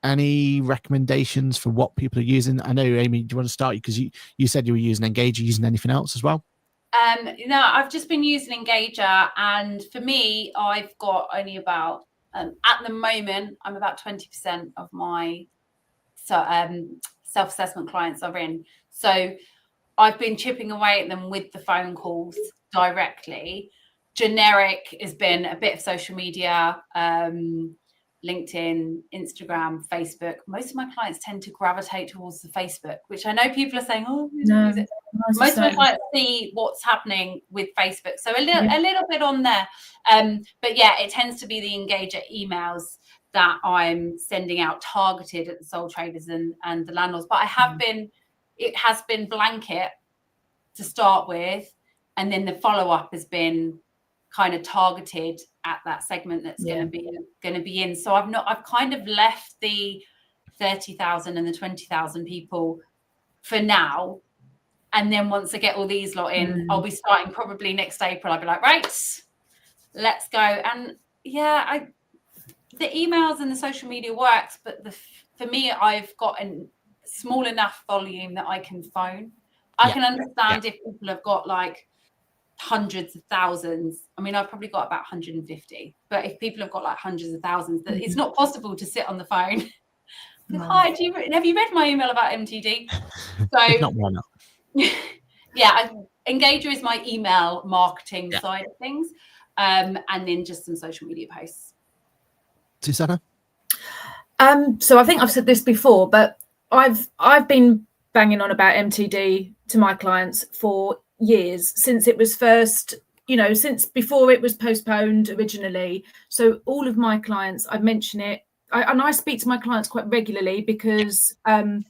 Any recommendations for what people are using? I know, Amy, do you want to start? Because you said you were using Engage. Are you using anything else as well? No, I've just been using Engager, and for me, I've got only about at the moment, I'm about 20% of my self-assessment clients are in. So I've been chipping away at them with the phone calls directly. generic has been a bit of social media, LinkedIn, Instagram, Facebook. Most of my clients tend to gravitate towards the Facebook, which I know people are saying, oh, No, use it. Most of my clients see what's happening with Facebook. So a little bit on there. But yeah, it tends to be the engager emails that I'm sending out targeted at the sole traders and the landlords. But it has been blanket to start with. And then the follow-up has been kind of targeted at that segment that's going to be in. So I've kind of left the 30,000 and the 20,000 people for now. And then once I get all these lot in, I'll be starting probably next April. I'll be like, right, let's go. And yeah, the emails and the social media works, but for me, I've got a small enough volume that I can phone. I can understand if people have got like hundreds of thousands. I mean, I've probably got about 150, but if people have got like hundreds of thousands, that it's not possible to sit on the phone. Hi, have you read my email about MTD? So not why not. Yeah, Engager is my email marketing side of things, and then just some social media posts. Suzannah? So I think I've said this before, but I've been banging on about MTD to my clients for years, since it was first, since before it was postponed originally. So all of my clients, I mention it, and I speak to my clients quite regularly because I'm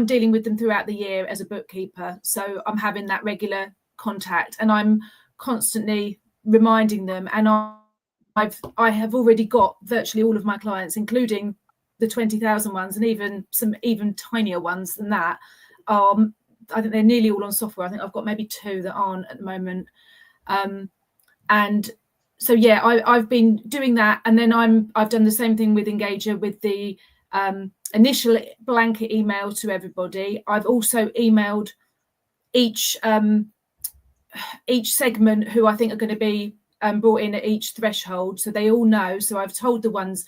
dealing with them throughout the year as a bookkeeper, so I'm having that regular contact, and I'm constantly reminding them. And I have already got virtually all of my clients, including the 20,000 ones, and even tinier ones than that. I think they're nearly all on software. I think I've got maybe 2 that aren't at the moment. And so, yeah, I've been doing that. And then I've done the same thing with Engager with the initial blanket email to everybody. I've also emailed each segment who I think are going to be brought in at each threshold. So they all know. So I've told the ones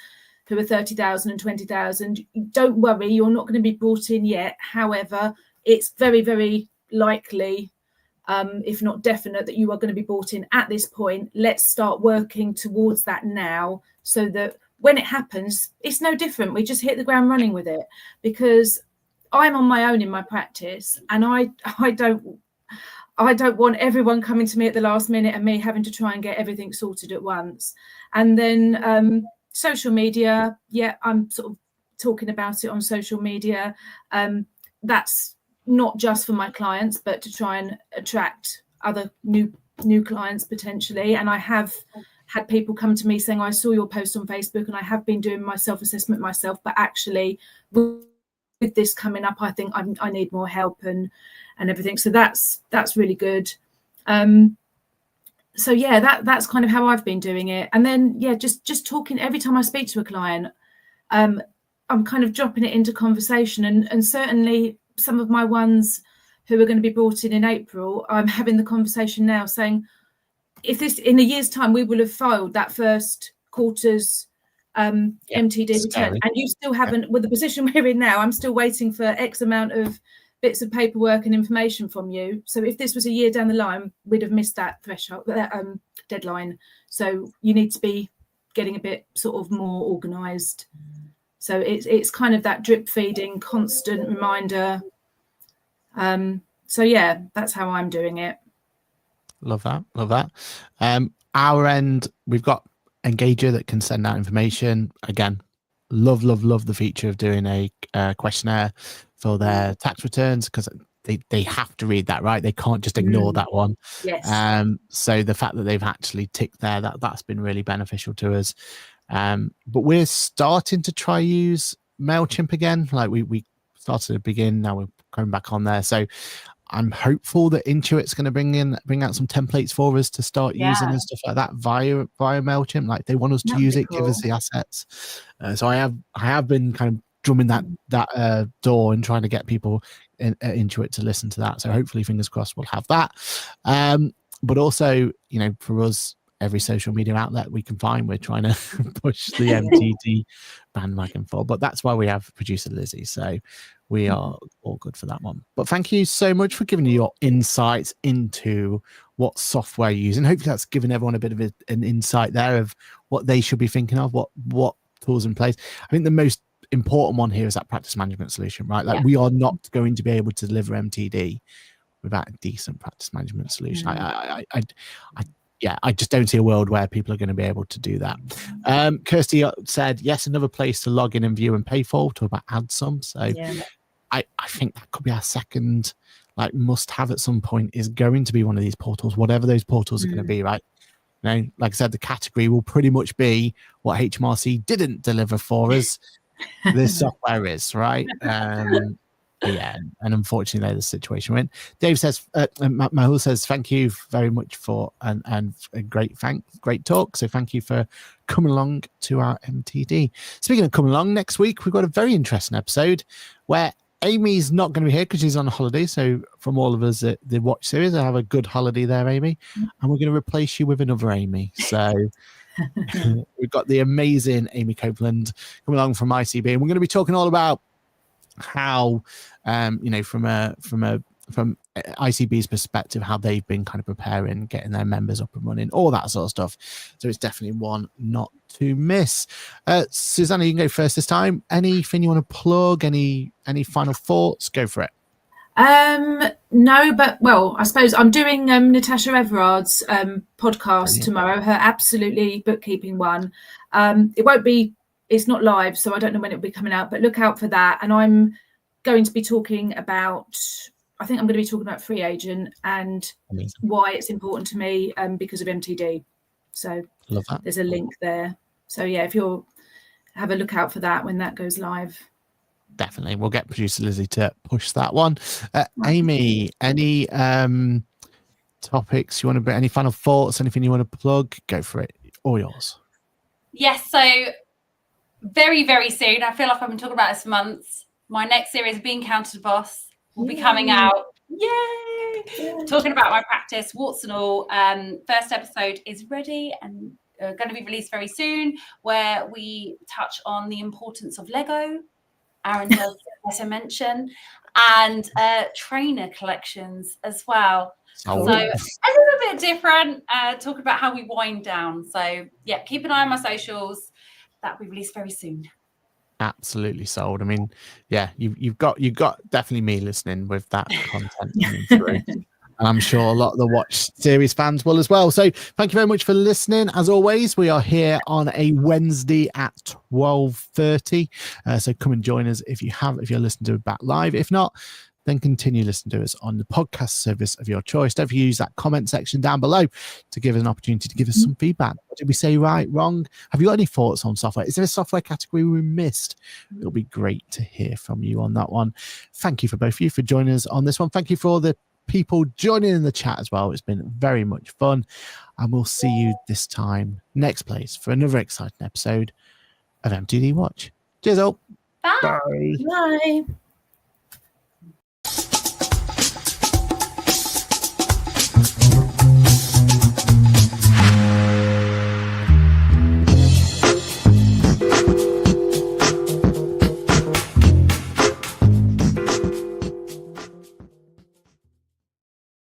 who are 30,000 and 20,000, don't worry, you're not going to be brought in yet. However, it's very, very likely, if not definite, that you are going to be brought in at this point. Let's start working towards that now, so that when it happens, it's no different. We just hit the ground running with it, because I'm on my own in my practice, and I don't want everyone coming to me at the last minute and me having to try and get everything sorted at once. And then social media, I'm sort of talking about it on social media. That's not just for my clients, but to try and attract other new clients potentially. And I have had people come to me saying, I saw your post on Facebook and I have been doing my self-assessment myself, but actually with this coming up, I think I need more help and everything. So that's really good. So yeah, that's kind of how I've been doing it. And then just talking every time I speak to a client, I'm kind of dropping it into conversation, and certainly some of my ones who are going to be brought in April, I'm having the conversation now saying, if this in a year's time we will have filed that first quarter's MTD return, and you still haven't, with the position we're in now, I'm still waiting for X amount of bits of paperwork and information from you. So if this was a year down the line, we'd have missed that threshold, that deadline. So you need to be getting a bit sort of more organised. So it's kind of that drip feeding, constant reminder. So yeah, that's how I'm doing it. Love that. Our end, we've got Engager that can send out information. Again, love the feature of doing a questionnaire for their tax returns, because they have to read that, right? They can't just ignore that one. Yes. So the fact that they've actually ticked there, that's been really beneficial to us. But we're starting to try use MailChimp again. Like we started at the beginning, now we're coming back on there. So I'm hopeful that Intuit's going to bring out some templates for us to start using and stuff like that via MailChimp. Like they want us to use it, cool. Give us the assets. So I have been kind of drumming that door and trying to get people in Intuit to listen to that. So hopefully, fingers crossed, we'll have that. But also, for us, every social media outlet we can find. We're trying to push the MTD bandwagon for, but that's why we have producer Lizzie. So we are all good for that one. But thank you so much for giving your insights into what software you're using. Hopefully that's given everyone a bit of an insight there of what they should be thinking of, what tools in place. I think the most important one here is that practice management solution, right? Like we are not going to be able to deliver MTD without a decent practice management solution. I just don't see a world where people are going to be able to do that. Kirsty said, yes, another place to log in and view and pay for, talk about AdSum. So I think that could be our second like must have at some point, is going to be one of these portals, whatever those portals are going to be, right? You know, like I said, the category will pretty much be what HMRC didn't deliver for us. This software is, right? Yeah, and unfortunately, the situation went. Dave says, Mahul says, thank you very much for and a great talk. So thank you for coming along to our MTD. Speaking of coming along, next week we've got a very interesting episode where Amy's not going to be here because she's on holiday. So from all of us at the Watch Series, I have a good holiday there, Amy, and we're going to replace you with another Amy. So we've got the amazing Amy Copeland coming along from ICB, and we're going to be talking all about how from ICB's perspective, how they've been kind of preparing, getting their members up and running, all that sort of stuff. So it's definitely one not to miss. Suzannah, you can go first this time. Anything you want to plug? Any final thoughts? Go for it. No, but well, I suppose I'm doing Natasha Everard's podcast tomorrow, her absolutely bookkeeping one. It's not live, so I don't know when it'll be coming out, but look out for that. And I'm going to be talking about free agent and why it's important to me because of MTD. So love that. There's a link there. So yeah, if you'll have a look out for that when that goes live. Definitely. We'll get producer Lizzie to push that one. Amy, any topics you want to bring, any final thoughts, anything you want to plug? Go for it. All yours. Yes, so very, very soon, I feel like I've been talking about this for months, my next series, Being Counted Boss, will be coming out. Yay! Talking about my practice, warts and all. First episode is ready and going to be released very soon, where we touch on the importance of Lego. Aaron does, as I mentioned, and trainer collections as well. So a little bit different, talking about how we wind down. So yeah, keep an eye on my socials. That will be released very soon. Absolutely sold. I mean, yeah, you've got definitely me listening with that content coming through. And I'm sure a lot of the Watch Series fans will as well. So thank you very much for listening. As always, we are here on a Wednesday at 12:30. So come and join us if you're listening to it back live. If not, then continue listening to us on the podcast service of your choice. Don't forget to use that comment section down below to give us an opportunity to give us some feedback. What did we say right, wrong? Have you got any thoughts on software? Is there a software category we missed? It'll be great to hear from you on that one. Thank you for both of you for joining us on this one. Thank you for all the people joining in the chat as well. It's been very much fun, and we'll see you this time next place for another exciting episode of MTD Watch. Cheers all. Bye. Bye. Bye.